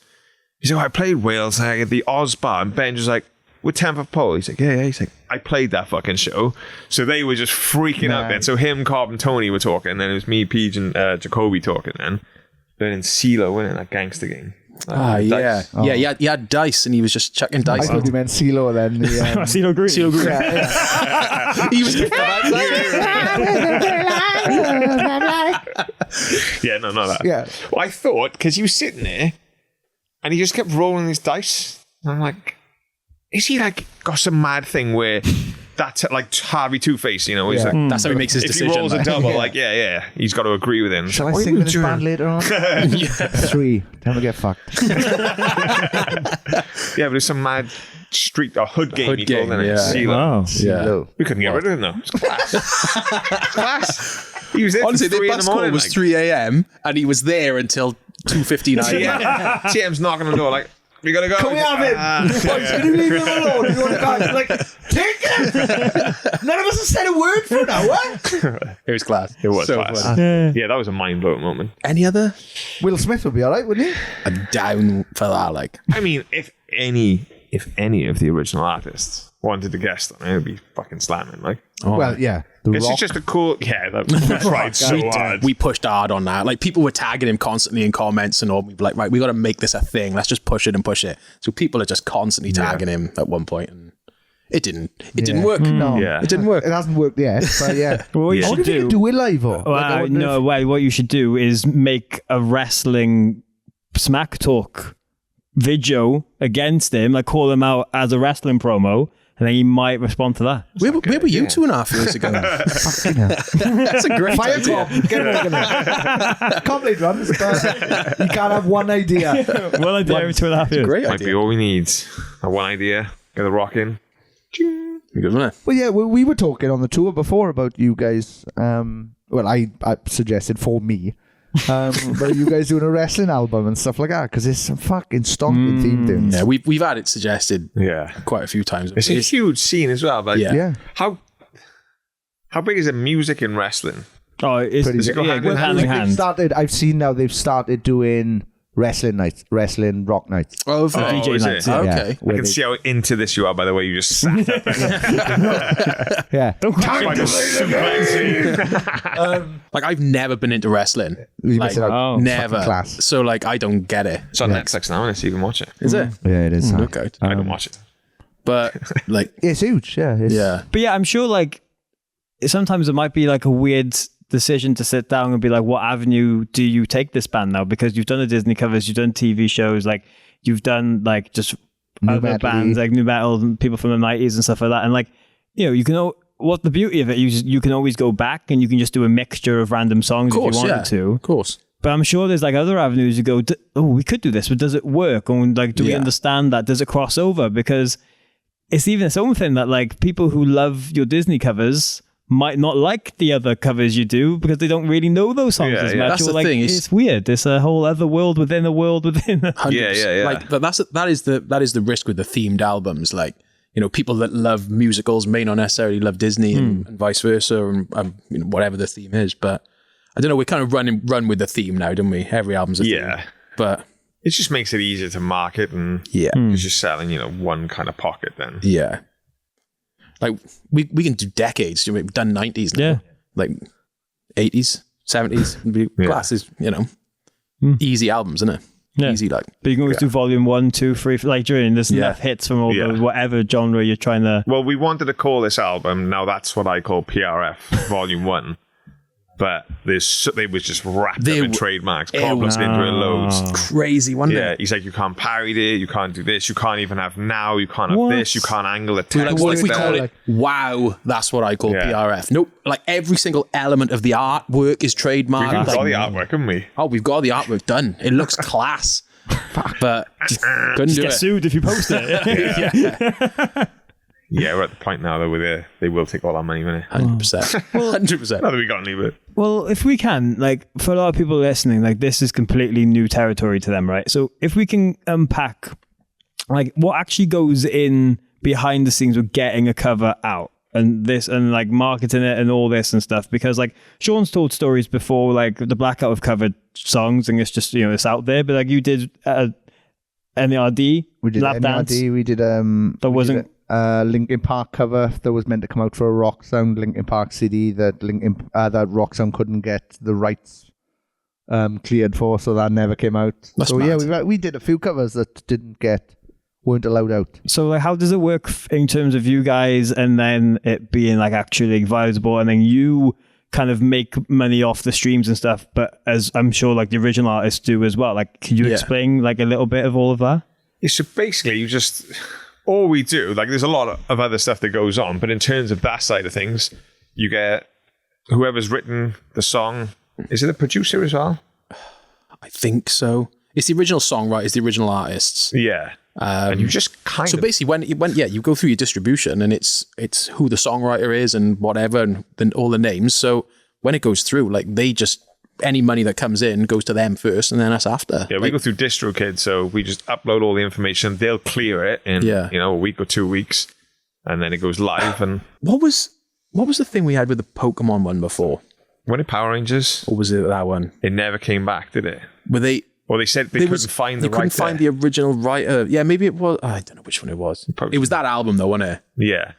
He's like, "Oh, I played Wales at the Oz Bar," and Benj was like, "With 10 Foot Pole?" He's like, yeah. He's like, "I played that fucking show." So they were just freaking out then. So him, Cobb, and Tony were talking, and then it was me, Peej, and Jacoby talking then. Then in CeeLo, winning that gangster game. Yeah. Oh. Yeah, he had dice and he was just chucking dice. I thought you meant CeeLo then. CeeLo Green. CeeLo Green. He was yeah, no, not that. Yeah. Well, I thought, because he was sitting there and he just kept rolling his dice. And I'm like, is he like got some mad thing where that's like Harvey Two-Face, you know? He's like, that's how he makes his if decision. he rolls a double, like, he's got to agree with him. Shall I sing in this band later on? 3. Time to get fucked. Yeah, but it's some mad street or hood game he called in it. CeeLo. Wow. CeeLo. We couldn't get rid of him though. It's class. It's class. He was there Honestly, till 3 the in the bus call morning. was 3 a.m. and he was there until 2:59. TM's knocking on the door like, "We gotta go." Can we have him? Can you leave him alone? You want to go? Like, take him! None of us have said a word for an hour. It was class. It was so class. fun. Yeah, that was a mind-blowing moment. Any other? Will Smith would be all right, wouldn't he? I'm down for that. Like, I mean, if any of the original artists wanted to guest on it, would be fucking slamming. Like, Well, yeah. The this Rock. is just a cool. Yeah, we tried so hard. we pushed hard on that. Like, people were tagging him constantly in comments and all. We'd be like, right, we got to make this a thing. Let's just push it and push it. So people are just constantly tagging him at one point, and it didn't work. No. Yeah. It didn't work. It hasn't worked yet, but yeah. Well, what you I should wonder if you do. can do it live, or What you should do is make a wrestling smack talk video against him, like call him out as a wrestling promo, and then he might respond to that. Where were you 2.5 years ago? That's a great Fire idea. club. Get rid of it. Can't play drums, but you can't have one idea. Well, I did every 2.5 years. Great Might be idea. all we need. One idea. Get the rock in. Good, wasn't it? Well, yeah, we were talking on the tour before about you guys. Well, I suggested for me. But you guys doing a wrestling album and stuff like that, because it's some fucking stonking theme tunes. Yeah, we've had it suggested quite a few times. It's a huge scene as well. But Yeah. how big is the music in wrestling? Oh, it's Pretty Does it go hand in hand in hand. I've seen now they've started doing wrestling nights, wrestling rock nights. Oh, DJ is nights, it? yeah. okay. I Where can they- see how into this you are by the way you just sat up. Yeah. Like, I've never been into wrestling. You Like, missing out. oh. never. Fucking class. So, like, I don't get it. It's on Netflix now, so you can watch it. Is it? Yeah, it is. Okay. I don't watch it. But, like, It's huge. Yeah. It's, yeah. But yeah, I'm sure like sometimes it might be like a weird decision to sit down and be like, what avenue do you take this band now? Because you've done the Disney covers, you've done TV shows, like you've done like just New other metal-y. bands like new metal and people from the 90s and stuff like that. And like, you know, you can what the beauty of it, you can always go back and you can just do a mixture of random songs Of course, if you wanted to. Of course. But I'm sure there's like other avenues you go, oh, we could do this, but does it work? And like, do we understand that? Does it cross over? Because it's even its own thing that like people who love your Disney covers might not like the other covers you do because they don't really know those songs Yeah, as yeah. much. That's Or the like, thing, it's weird. It's a whole other world within a world within. 100%. Yeah. Like, but that is the risk with the themed albums. Like, you know, people that love musicals may not necessarily love Disney and vice versa, and you know, whatever the theme is. But I don't know. We kind of run with the theme now, don't we? Every album's a theme. But It just makes it easier to market and it's just selling, you know, one kind of pocket then. yeah. Like, we can do decades. We've done 90s now. Yeah. Like 80s, 70s. Glasses, you know. Easy albums, isn't it? Yeah. Easy, like. But you can always do volume 1, 2, 3, like during there's enough hits from all those, whatever genre you're trying to. Well, we wanted to call this album, now that's what I call PRF Volume 1. But they was just wrapped up in trademarks. Cobb looked into it loads. Crazy, wasn't Yeah, it? he's like, you can't parody it, you can't do this, you can't even have now, you can't have What? this, you can't angle the We're text. like, what if we like call that. it wow? That's what I call Yeah. PRF. Nope. Like, every single element of the artwork is trademarked. We've got Like, the artwork, haven't we? oh, we've got the artwork done. It looks class. But just couldn't do Get it. sued if you post it. Yeah, we're at the point now though where they will take all our money, won't it? 100%. 100%. Not that we got any, but Well, if we can, like, for a lot of people listening, like, this is completely new territory to them, right? So if we can unpack, like, what actually goes in behind the scenes with getting a cover out and this and, like, marketing it and all this and stuff, because, like, Sean's told stories before, like, the Blackout have covered songs and it's just, it's out there, but, like, you did NERD, We did Lap Dance. NERD, we did wasn't... Linkin Park cover that was meant to come out for a Rock Sound Linkin Park CD that that Rock Sound couldn't get the rights cleared for, so that never came out. That's so mad. yeah, we did a few covers that weren't allowed out. So, like, how does it work in terms of you guys and then it being, like, actually viable, and then you kind of make money off the streams and stuff, but as I'm sure, like, the original artists do as well. Like, can you explain, like, a little bit of all of that? yeah, so basically all we do, like, there's a lot of other stuff that goes on, but in terms of that side of things, you get whoever's written the song. Is it a producer as well? I think so. It's the original songwriters, the original artists. Yeah. And you just kind of... basically, you go through your distribution and it's who the songwriter is and whatever, and then all the names. So when it goes through, like, any money that comes in goes to them first and then us after. Yeah, we go through DistroKid, so we just upload all the information. They'll clear it in a week or 2 weeks, and then it goes live. And what was the thing we had with the Pokemon one before? when it Power Rangers, Or was it that one? it never came back, did it? Were they... Or they said they couldn't find the They couldn't writer. find the original writer. Yeah, maybe it was... I don't know which one it was. Probably. It was that album though, wasn't it? Yeah.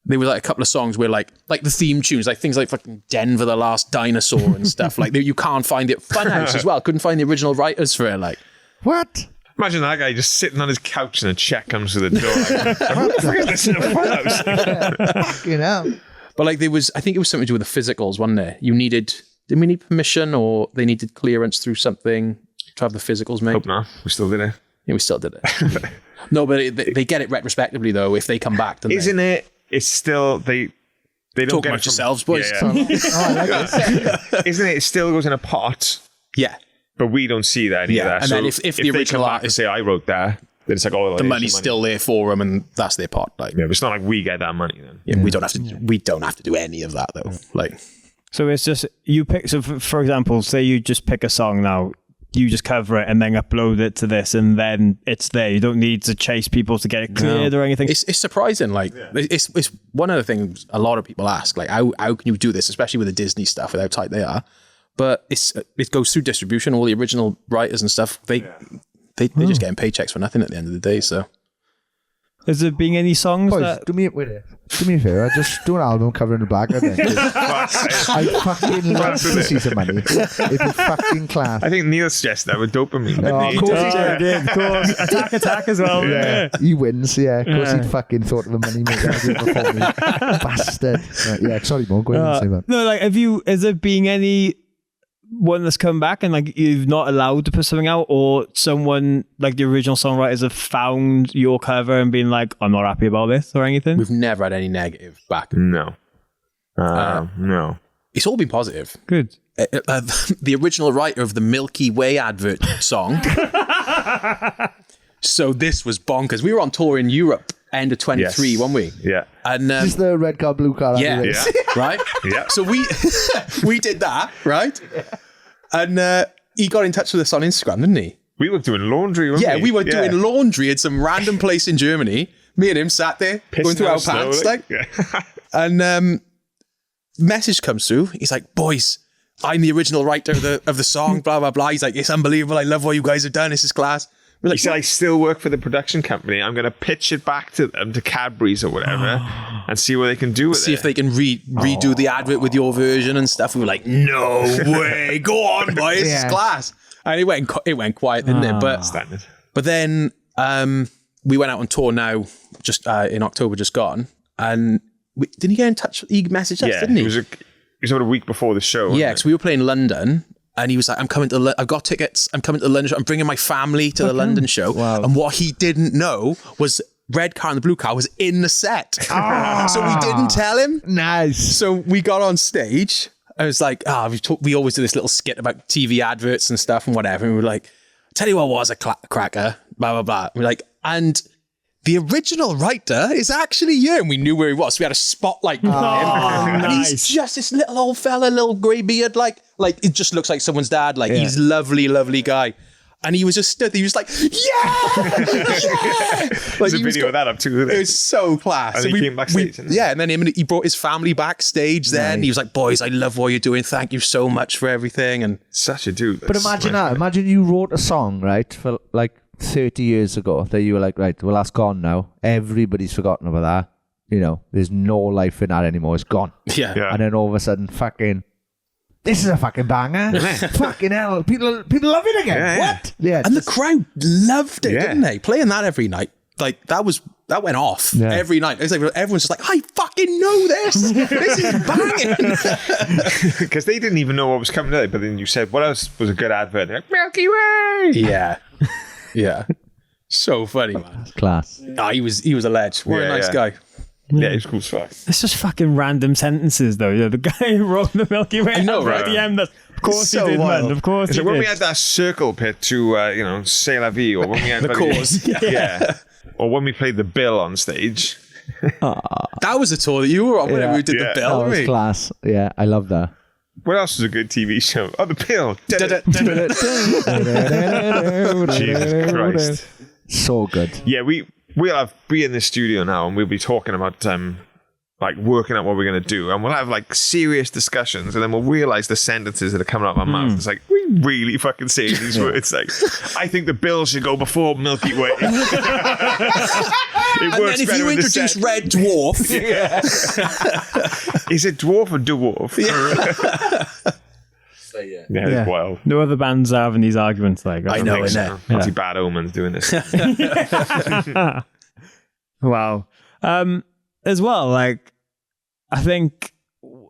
There were like a couple of songs where like the theme tunes, like things like fucking Denver the Last Dinosaur and stuff. Like you can't find it. Funhouse as well. Couldn't find the original writers for it. Like, What? Imagine that guy just sitting on his couch and a check comes to the door. Like, who the fuck is this in a Funhouse? Fucking hell. but like there was, I think it was something to do with the physicals, wasn't it? Didn't we need permission or they needed clearance through something to have the physicals made? Hope not. We still did it. Yeah, we still did it. No, but they get it retrospectively though if they come back. Don't Isn't it? It's still they don't Talk get about it from, yourselves, boys. Yeah, yeah. Oh, I like this. Isn't it? It still goes in a pot, Yeah. but we don't see that either. Yeah, and so then if the they original come back and artist- say I wrote that, then it's like The money's still there for them and that's their pot. Like, Yeah, but it's not like we get that money then. yeah, we don't have to do any of that though. Like, So it's just you pick. So for example, say you just pick a song now, you just cover it and then upload it to this, and then it's there. You don't need to chase people to get it cleared or anything. it's surprising. Like, it's one of the things a lot of people ask. Like, how can you do this, especially with the Disney stuff, with how tight they are? But it goes through distribution. All the original writers and stuff, they're just getting paychecks for nothing at the end of the day. So. Has there been any songs Boys, that? do me a favor. Just do an album covering the black. I think. I fucking love to see some money. It'd be fucking class. I think Neil suggested that with dopamine. Oh, didn't he? of course he did. Of course. Attack as well. Yeah, he wins. Yeah, of course he'd fucking thought of the money maker before me. Bastard. Right, yeah, sorry, Mo. Go ahead and say that. No, like, has there been any one that's come back and like you've not allowed to put something out, or someone like the original songwriters have found your cover and been like, I'm not happy about this or anything? We've never had any negative back. No. No. It's all been positive. Good. The original writer of the Milky Way advert song. So this was bonkers. We were on tour in Europe end of 23, Yes. weren't we? Yeah. And Is this the red car, blue car? yeah, race? right? Yeah. So we did that, right? And he got in touch with us on Instagram, didn't he? We were doing laundry, weren't Yeah, we? we were doing laundry at some random place in Germany. Me and him sat there, going through our pants, like. Yeah. And message comes through. He's like, boys, I'm the original writer of the song, blah, blah, blah. He's like, it's unbelievable. I love what you guys have done. This is class. We're He like, said, I still work for the production company. I'm going to pitch it back to them, to Cadbury's or whatever, and see what they can do with see it. if they can redo the advert with your version and stuff. We were like, no way. Go on, boys. This is class. And it went quiet, didn't it? Standard. But then we went out on tour now, just in October, just gone. And didn't he get in touch? He messaged us, didn't he? It was about a week before the show. Yeah, because we were playing London, and he was like, I've got tickets, I'm coming to the London show, I'm bringing my family to the London show. Wow. And what he didn't know was Red Car and the Blue Car was in the set. So we didn't tell him. Nice. So we got on stage. I was like, we always do this little skit about TV adverts and stuff and whatever. And we were like, tell you what was a cracker, blah, blah, blah. We're like, and the original writer is actually you. And we knew where he was. So we had a spotlight on him. And he's just this little old fella, little grey beard, like it just looks like someone's dad. Like he's lovely, lovely guy. And he was just stood there. He was like, yeah! There's a video of that up too. It was so class. And he came backstage. And then he brought his family backstage then. Nice. He was like, boys, I love what you're doing. Thank you so much for everything. And such a dude. But imagine that. Imagine you wrote a song, right, for like 30 years ago that you were like, right, well, that's gone now. Everybody's forgotten about that. You know, there's no life in that anymore. It's gone. Yeah. And then all of a sudden, this is a fucking banger. Fucking hell. People love it again. Yeah, what? Yeah. And the crowd loved it, didn't they? Playing that every night. Like, that went off every night. It's like, everyone's just like, I fucking know this. This is banging. Because they didn't even know what was coming out. But then you said, what else was a good advert? They're like, Milky Way. Yeah. Yeah. So funny, man. Class. He was a ledge. What a nice guy. Yeah, he's cool as fuck. It's just fucking random sentences, though. You know, the guy who wrote the Milky Way. I know, right? At the end, of course So he did, wild. man. Of course he So when did. we had that circle pit to, C'est la vie, or when we had The cause. yeah. Or when we played the bill on stage. That was a tour that you were on whenever we did the bill. That was class. Yeah, I love that. What else was a good TV show? Oh, the bill. Jesus Christ. So good. Yeah, we'll be in the studio now and we'll be talking about like working out what we're going to do, and we'll have like serious discussions, and then we'll realize the sentences that are coming out of our mouth. It's like, we really fucking say these words. Like, I think the bill should go before Milky Way. And then if you introduce Red Dwarf. Is it dwarf or dwarf? Yeah, it's wild. No other bands are having these arguments. Like, I know, So. Fancy Bad Omens doing this. Wow. As well, like, I think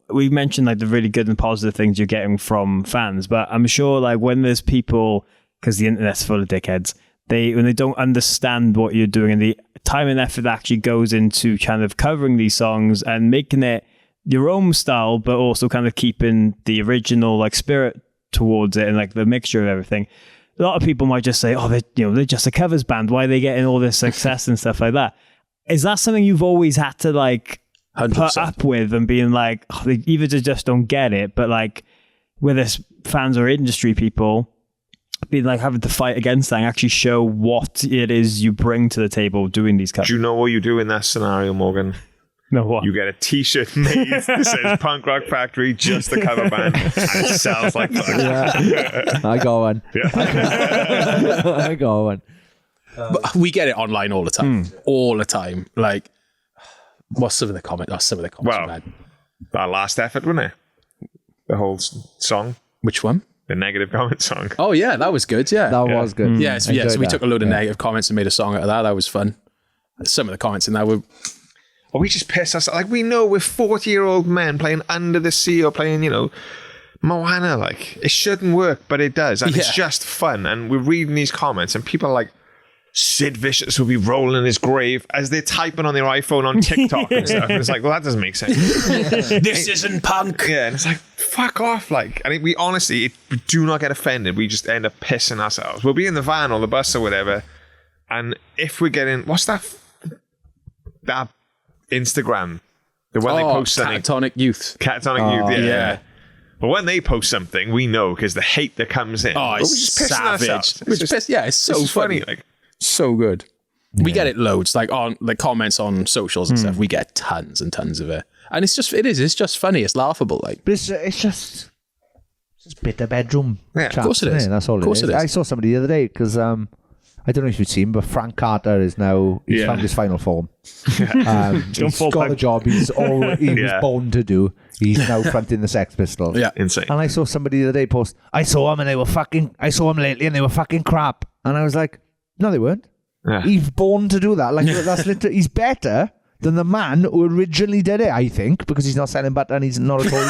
we mentioned like the really good and positive things you're getting from fans, but I'm sure like when there's people, because the internet's full of dickheads, when they don't understand what you're doing and the time and effort that actually goes into kind of covering these songs and making it your own style, but also kind of keeping the original like spirit towards it and like the mixture of everything. A lot of people might just say, oh, they're just a covers band. Why are they getting all this success and stuff like that? Is that something you've always had to like 100%. put up with and being like, oh, they either just don't get it, but like whether it's fans or industry people, being like having to fight against that and actually show what it is you bring to the table doing these covers? Do you know what you do in that scenario, Morgan? No, what? You get a t-shirt made that says Punk Rock Factory, just a cover band, and it sells like fuck. Yeah. I got one. I got one. But we get it online all the time. All the time. Like, what's some of the comments? Well, we had? Our last effort, wasn't it? The whole song. Which one? The negative comment song. Oh, yeah, that was good, yeah. That was good. Yeah, so we took a load of negative comments and made a song out of that. That was fun. Some of the comments in that were... Or we just piss us. Like, we know we're 40-year-old men playing Under the Sea or playing, Moana. Like, it shouldn't work, but it does. And it's just fun. And we're reading these comments and people are like, Sid Vicious will be rolling in his grave as they're typing on their iPhone on TikTok and stuff. And it's like, well, that doesn't make sense. This isn't punk. Yeah, and it's like, fuck off. Like, and we honestly do not get offended. We just end up pissing ourselves. We'll be in the van or the bus or whatever. And if we're getting, what's that Instagram? The one they post something. Catatonic Youth. Catatonic Youth, yeah. But when they post something, we know because the hate that comes in. Oh, it's we're just pissing savage. ourselves. It's so funny. Like, so good. We get it loads, like on like comments on socials and stuff. We get tons and tons of it, and it's just funny. It's laughable. Like, But it's just bitter bedroom. Yeah, chat, of course it is. That's all Of course it is. I saw somebody the other day because I don't know if you've seen, but Frank Carter is now he's found his final form. He's got the job he was born to do. He's now fronting the Sex Pistols. yeah, insane. And I saw somebody the other day post, I saw him lately and they were fucking crap. And I was like, no, they weren't. Yeah. He's born to do that. Like, that's literally, he's better than the man who originally did it, I think, because he's not selling butter and he's not at all.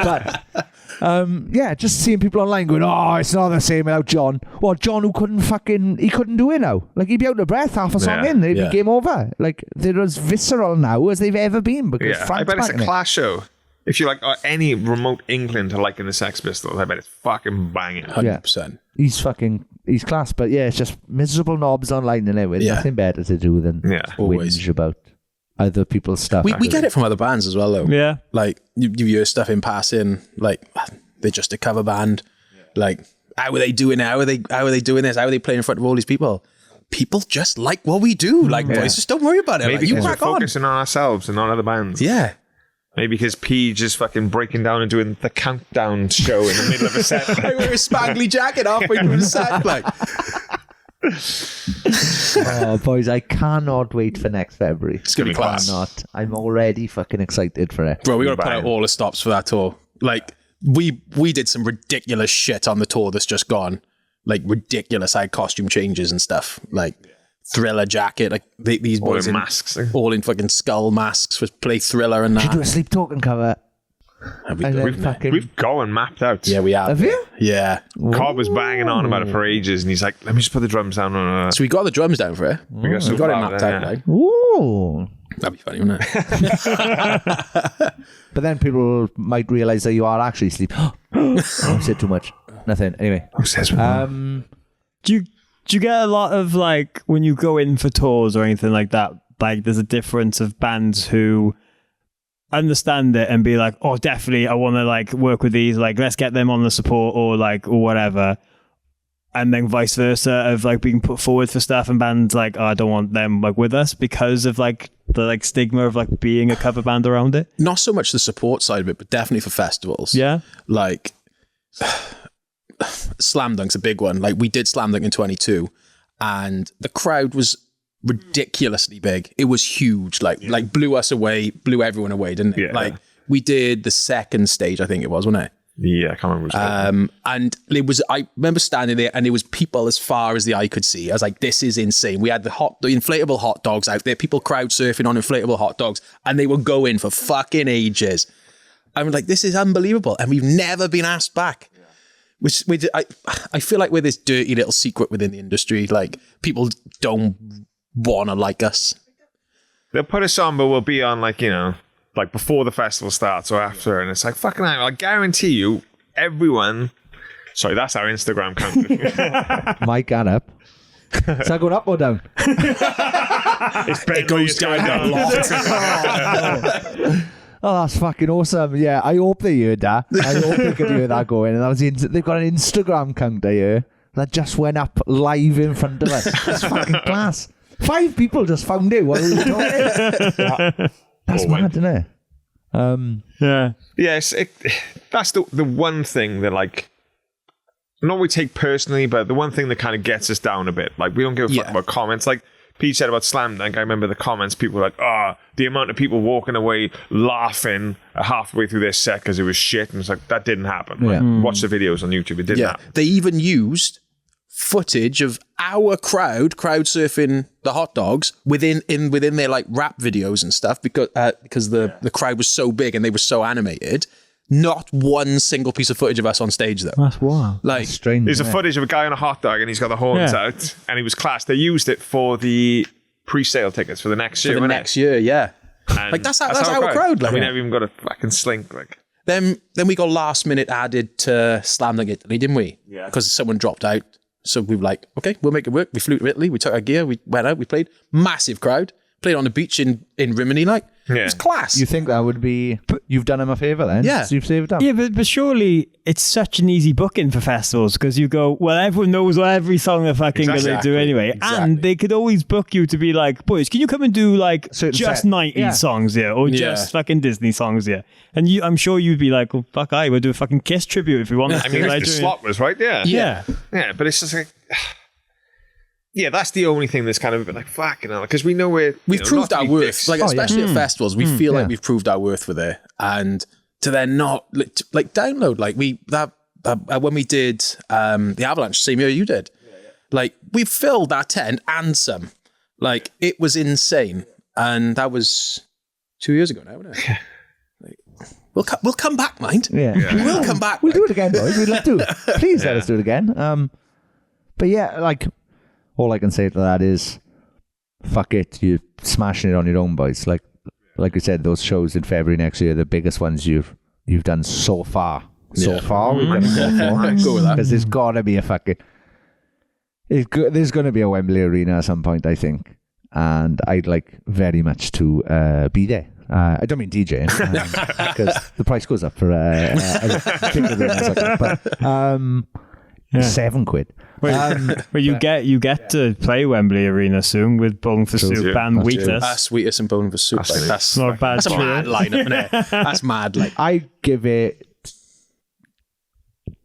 But, just seeing people online going, oh, it's not the same without John. Well, John, who he couldn't do it now. Like, he'd be out of breath half a song in. It'd be game over. Like, they're as visceral now as they've ever been because I Frank's bet it's a backing it. Clash show. if you like any remote inkling to liking the Sex Pistols, I bet it's fucking banging. 100%. He's class, but yeah, it's just miserable knobs online and with nothing better to do than always whinge about other people's stuff. We get it from other bands as well, though. Yeah. Like, you hear stuff in passing, like, they're just a cover band. Like, how are they doing? How are they doing this? How are they playing in front of all these people? People just like what we do. Like, boys, just don't worry about it. Maybe like, you because we're crack on. focusing on ourselves and not other bands. Yeah. Maybe because Peej is fucking breaking down and doing the countdown show in the middle of a set. I wear a spangly jacket halfway through the set. Like, Oh, boys, I cannot wait for next February. it's going to be class. Cannot. I'm already fucking excited for it. Bro, we got to put out all the stops for that tour. Like, we did some ridiculous shit on the tour that's just gone. Like, ridiculous. I had costume changes and stuff. Like, Thriller jacket. Like, these All boys in masks. all in fucking skull masks for play Thriller and Should do a that. sleep talking cover. That'd be And good. then fucking... We've gone mapped out. Yeah, we have. Have you? Yeah. Cobb was banging on about it for ages, and he's like, let me just put the drums down on So we got the drums down for it. We got We got it mapped out, yeah. like. Ooh. That'd be funny, wouldn't it? But then people might realise that you are actually asleep. I said too much. Nothing. Anyway. Who says Do you get a lot of, like, when you go in for tours or anything like that, like, there's a difference of bands who understand it and be like, oh, definitely, I want to, like, work with these, like, let's get them on the support or, like, or whatever. And then vice versa of, like, being put forward for stuff and bands like, oh, I don't want them, like, with us because of, like, the, like, stigma of, like, being a cover band around it. Not so much the support side of it, but definitely for festivals. Yeah. Like, Slam Dunk's a big one. Like, we did Slam Dunk in 22 and the crowd was ridiculously big. It was huge. Like blew us away, blew everyone away, didn't it? Yeah. Like, we did the second stage, I think it was, wasn't it? Yeah, I can't remember. And it was, I remember standing there and there was people as far as the eye could see. I was like, this is insane. We had the inflatable hot dogs out there, people crowd surfing on inflatable hot dogs, and they were going for fucking ages. I'm like, this is unbelievable. And we've never been asked back. Which I feel like we're this dirty little secret within the industry. Like, people don't want to like us. They'll put us on, but we'll be on, like, you know, like before the festival starts or after. And it's like, fucking hell, I guarantee you, everyone... Sorry, that's our Instagram count. Mic and up. Is that going up or down? It goes down a lot. Oh, that's fucking awesome. Yeah, I hope they heard that. I hope they could hear that going. And that was they've got an Instagram counter here that just went up live in front of us. It's fucking class. 5 people just found it while we were talking. That's mad, isn't it? Yeah. Yes, that's the one thing that, like, not we take personally, but the one thing that kind of gets us down a bit. Like, we don't give a fuck about comments. Like, Peej said about Slam Dunk, I remember the comments, people were like, the amount of people walking away laughing halfway through their set because it was shit. And it's like, that didn't happen. Like, watch the videos on YouTube, it didn't happen. They even used footage of our crowd surfing the hot dogs within their, like, rap videos and stuff because the crowd was so big and they were so animated. Not one single piece of footage of us on stage, though. That's wild. Like, That's strange. There's a footage of a guy on a hot dog and he's got the horns out and he was class. They used it for the pre-sale tickets for the next year. for the next year, yeah. And Like, that's our crowd. Like, we never even got a fucking slink. Like, Then we got last minute added to Slam Dunk Italy, didn't we? Yeah. Because someone dropped out. So we were like, okay, we'll make it work. We flew to Italy. We took our gear. We went out. We played. Massive crowd. Played on the beach in Rimini. Like, it was class. You think that would be... You've done him a favour then? Yeah. So you've saved up. Yeah, but surely it's such an easy booking for festivals because you go, well, everyone knows what every song they're fucking going to do anyway. Exactly. And they could always book you to be like, boys, can you come and do, like, Certain just set. 90s songs here or just fucking Disney songs here? And I'm sure you'd be like, well, fuck, we'll do a fucking Kiss tribute if we want. I mean, the slot was right there. Yeah. Yeah, but it's just like... Yeah, that's the only thing that's kind of a bit like, fucking hell, because we know We've proved our worth. dicks. Like, especially at festivals, we feel like Yeah. we've proved our worth with it. And to then not, like, download, like, when we did the Avalanche, same year you did, like, we filled that tent and some. Like, it was insane. And that was 2 years ago now, wasn't it? Like, we'll come back, mind. Yeah. We'll come back. We'll do it again, boys. We'd love to. Please let us do it again. But yeah, like, all I can say to that is, fuck it. You're smashing it on your own, boys. Like, like we said, those shows in February next year, the biggest ones you've done so far. So far, we've done so far. Go with that. Because there's got to be there's going to be a Wembley Arena at some point, I think. And I'd like very much to be there. I don't mean DJing, because the price goes up for big arenas like that. But £7. But you get to play Wembley Arena soon with Bowling for Soup and Wheatus. Sweetest and Bowling for Soup. That's not a bad. That's a mad lineup, isn't it? That's mad. Like, I give it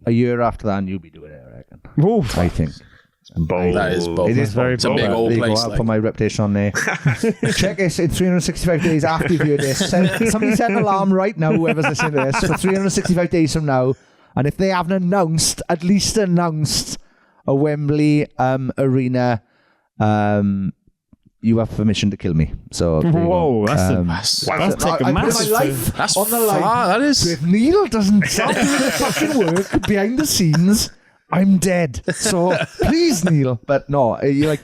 a year after that, and you'll be doing it, I reckon. Oof. I think. Bold. that is bold. It is very It's a big old There you go, place. I'll Like. put my reputation on there. Check us in 365 days after you've heard this. Somebody set an alarm right now, whoever's listening to this, for 365 days from now. And if they haven't at least announced a Wembley Arena, you have permission to kill me. So there you go. Whoa, that's taking I put massive. my life That's on the line. far, that is. So if Neil doesn't start doing the fucking work behind the scenes, I'm dead. So please, Neil. But no, you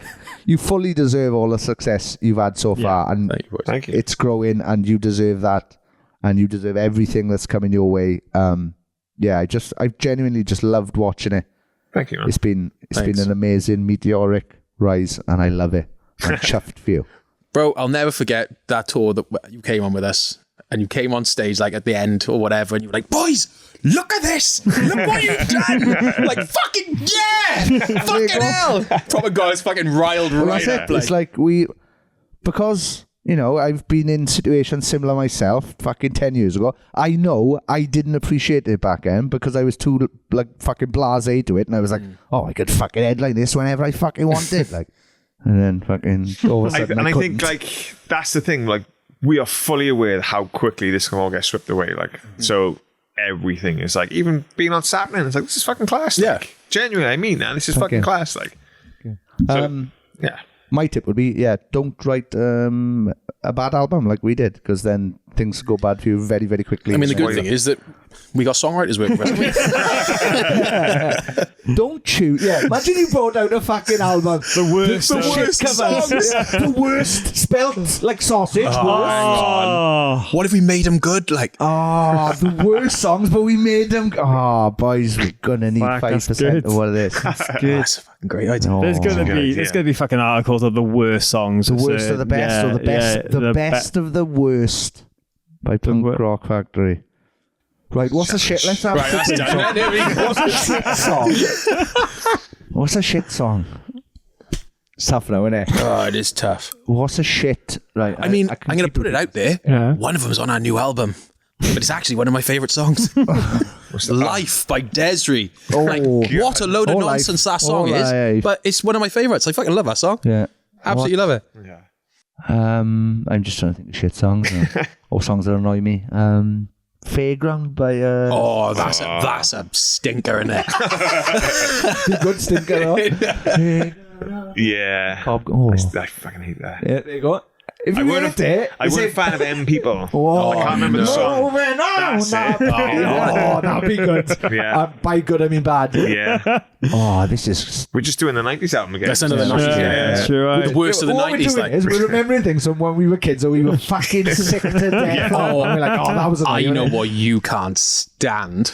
fully deserve all the success you've had so far, and Thank you. it's growing, and you deserve that, and you deserve everything that's coming your way. I've genuinely just loved watching it. Thank you, man. It's been an amazing meteoric rise, and I love it. I'm chuffed for you. Bro, I'll never forget that tour that you came on with us, and you came on stage like at the end or whatever, and you were like, "Boys, look at this! Look what you've done!" Like, fucking yeah! Fucking hell! Proper guys fucking riled right up. It's like because I've been in situations similar myself fucking 10 years ago. I know I didn't appreciate it back then because I was too fucking blasé to it, and I was like, oh, I could fucking headline this whenever I fucking wanted, like. And then fucking all of a sudden I couldn't. think that's the thing. Like, we are fully aware how quickly this can all get stripped away. Like, so everything is like, even being on Sappenin, it's like, this is fucking class. Yeah. Like, genuinely, I mean that. This is fucking class. Like, so, yeah. My tip would be, don't write a bad album like we did, because then things go bad for you very, very quickly. I mean, the good thing is that we got songwriters working for us. Don't choose. Yeah, imagine you brought out a fucking album. The worst. The worst covers. The worst spelt like sausage. What if we made them good? Like, The worst songs, but we made them. Boys, we're gonna need Fuck, that's 5% good. of what it is. that's a fucking great idea. There's gonna be fucking articles of the worst songs. The worst of the best, or the best, the best of the worst by Punk Rock Factory. Right, what's a shit? Let's have Right, that's done. There we go. What's a shit song? What's a shit song? It's tough now, isn't it? Oh, it is tough. What's a shit? Right. I mean, I'm going to put it out there. Yeah. One of them's on our new album, but it's actually one of my favourite songs. Life by Desiree. Like, what a load of Oh, Life. nonsense that song Oh, is. Life. But it's one of my favourites. I fucking love that song. Yeah. Absolutely love it. Yeah. I'm just trying to think of shit songs or songs that annoy me. Fairground by Oh, that's a stinker, isn't it? good stinker. Though. Yeah. Oh. I fucking hate that. Yeah, there you go. If I you weren't hate it, I wasn't a fan of M People. Oh, I can't remember the song. That's it. That'd be good. Yeah. By good, I mean bad. Yeah. Oh, this is. We're just doing the 90s album again. That's another 90s. Yeah. Sure. The worst of the What 90s. we're doing is we're remembering things from when we were kids, or we were fucking sick to death. Oh, And we're like, that was I annoying. know what you can't stand.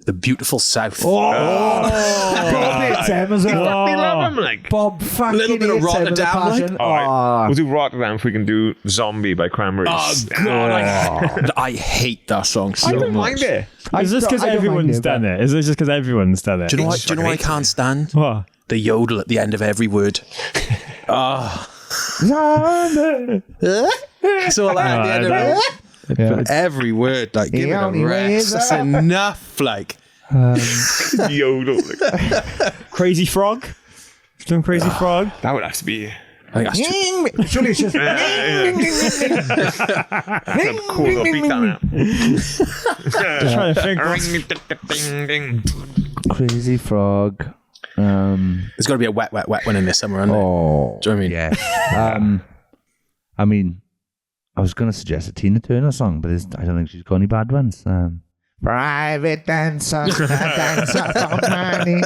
The Beautiful South. Bob hates him as well. We love him, like. Bob fucking Little bit of hates him with a Rotterdam, like. passion. All right. We'll do Rotterdam if we can do Zombie by Cranberries. Oh, God. I hate that song so I don't much. mind it. Is this because everyone's done it? Is this just because everyone's done it? Do you know what I can't stand? What? The yodel at the end of every word. It's all that at the end of it. Every word, like, give it a rest. That's enough, like. Yodel. Crazy Frog? Doing Crazy Frog? That would have to be. I think that's true. Surely it's just. That's a cool little beat down Trying to think. Crazy Frog. There's got to be a wet one in this somewhere, isn't there? Oh, Do you know what I mean? yeah. I mean, I was going to suggest a Tina Turner song, but I don't think she's got any bad ones. Private dancer, dancer for money.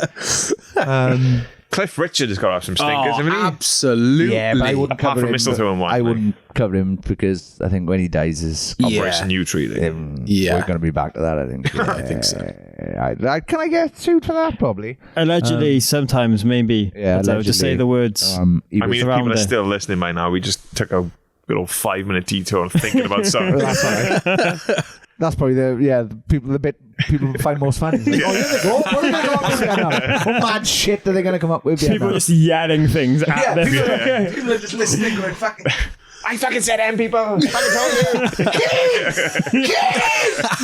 Cliff Richard has got to have some stinkers, haven't he? Absolutely. Yeah, but I wouldn't Apart cover from him. Mistletoe and Wine, I like. wouldn't cover him because I think when he dies is Operation U Tree. Yeah. we're going to be back to that. I think. Yeah, I think so. Can I get sued for that? Probably. Allegedly, sometimes, maybe. Yeah, I would just say the words. He I mean, was if people around are it. still listening by now, we just took a little 5-minute detour thinking about something. That's all right. That's probably the people find most funny. Like, oh, here they go. What are they going to come up with now? What mad shit are they going to come up with? People just yelling things at them. People are just listening, going, "Fucking." I fucking said M, people. I fucking told you.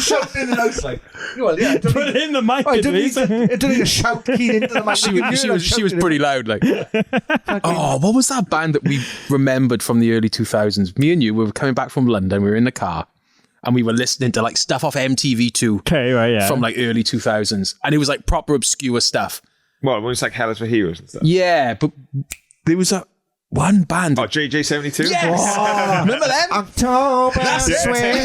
Shouting in the house like, well, yeah. Put it in the mic, I at don't least. need to shout keen into the mic. She was pretty loud. Like, oh, what was that band that we remembered from the early 2000s? Me and you were coming back from London. We were in the car, and we were listening to like stuff off MTV2 Okay, right, yeah. from like early 2000s, and it was like proper obscure stuff. Well, when it's like Hell is for Heroes and stuff. Yeah, but there was a one band. Oh, JJ72? Yes! Remember them? October Swim.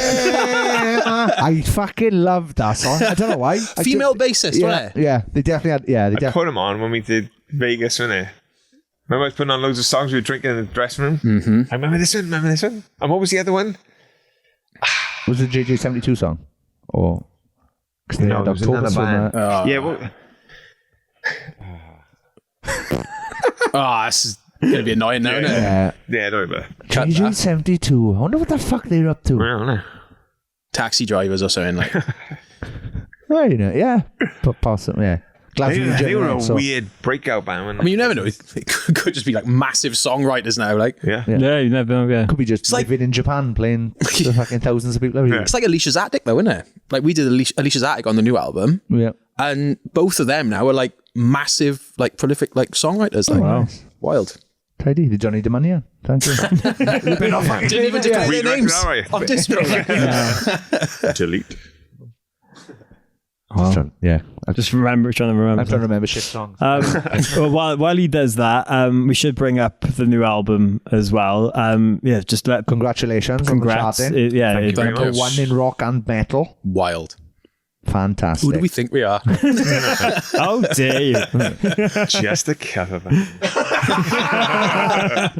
I fucking loved that song. I don't know why. Female bassist, wasn't it? Yeah, they definitely had. Yeah, they I definitely. put them on when we did Vegas, wasn't it? Remember I was putting on loads of songs we were drinking in the dressing room? Mm-hmm. I remember this one. And what was the other one? Was it JJ72 song? Or because they had it was October another Swim. band. Yeah, well, Oh, this is going to be annoying now, isn't it? yeah, don't remember. JJ72. I wonder what the fuck they're up to. I don't know. Taxi drivers or something like. Oh, you know, yeah, but possibly, yeah. Glad you They were a enjoyed it, so- weird breakout band. weren't I mean, you never know. It could just be like massive songwriters now. Like, yeah. Yeah, you never know, yeah. Could be just like- living in Japan playing to fucking thousands of people every year. it's like Alicia's Attic, though, isn't it? Like we did Alicia's Attic on the new album, Yeah. and both of them now are like massive, like prolific, like songwriters. Like, Wow. wild. Tidy. The Johnny Demania. Thank you. Didn't even declare their Read names record, on distro. Delete. Yeah. I'm Just trying to remember. trying to remember shit songs. Well, while he does that, we should bring up the new album as well. Yeah, just let Congratulations congrats. on the charting. Thank you very Number much. one in rock and metal. Wild. Fantastic. Who do we think we are? Oh, dare you. Just a cover band.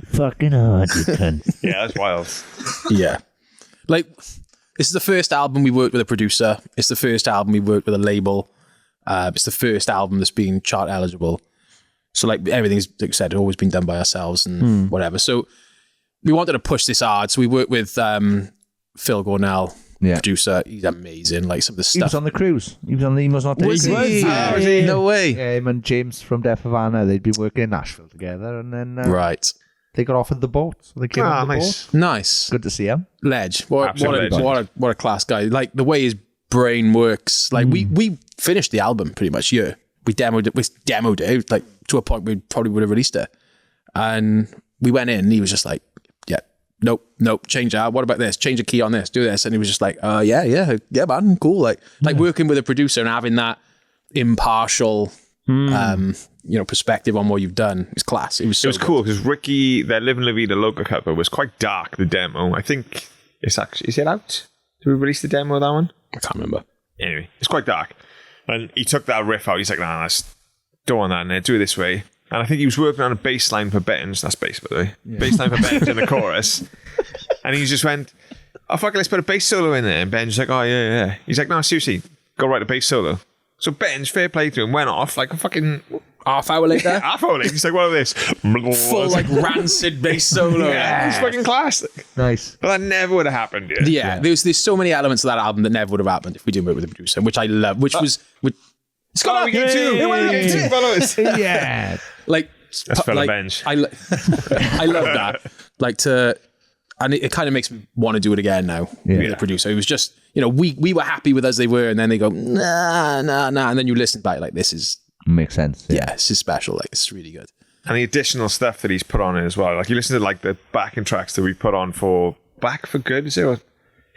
Fucking hard, you cunt. Yeah, that's wild. Yeah. Like, this is the first album we worked with a producer. It's the first album we worked with a label. It's the first album that's been chart eligible. So, like, everything's, like I said, always been done by ourselves and whatever. So, we wanted to push this hard. So, we worked with Phil Gornell, producer. He's amazing. Like, some of the He was stuff. on the cruise. He was on the Emos Not Dead Was cruise. he? Oh, was he? No way. Yeah, him and James from Death Havana, they'd been working in Nashville together, and then Right. they got offered the boat. So they came on the nice. Nice. boat. Good to see him. Ledge. What Absolute a class guy. Like, the way his brain works. Like, we finished the album pretty much, yeah. We demoed it, like, to a point we probably would have released it. And we went in and he was just like, yeah, nope, change that. What about this? Change a key on this, do this. And he was just like, yeah, man, cool. Like working with a producer and having that impartial, perspective on what you've done is class. It was so It was cool because Ricky, their Live and La Vida logo cover was quite dark, the demo. I think it's actually, is it out? Did we release the demo of that one? I can't remember. Anyway, it's quite dark. And he took that riff out. He's like, nah, let's go on that and do it this way. And I think he was working on a bass line for Bettens. That's bass, by the way. Bass line for Bettens in the chorus. And he just went, oh, fuck it, let's put a bass solo in there. And Ben's like, oh, yeah. He's like, no, seriously, go write a bass solo. So Bettens, fair play to him, went off like a fucking Half hour later, half hour later. He's like, what is this? full like rancid bass solo. Yeah, it's fucking classic. Nice. But that never would have happened. Yeah, there's so many elements of that album that never would have happened if we didn't work with a producer, which I love. It's got We get two followers. Yeah. like That's fella like, bench. I love that. Like and it kind of makes me want to do it again now. Being a producer, it was just we were happy with as they were, and then they go nah, and then you listen back like this is Makes sense. this is special. Like it's really good. And the additional stuff that he's put on it as well. Like you listen to like the backing tracks that we put on for Back for Good, is it? Or,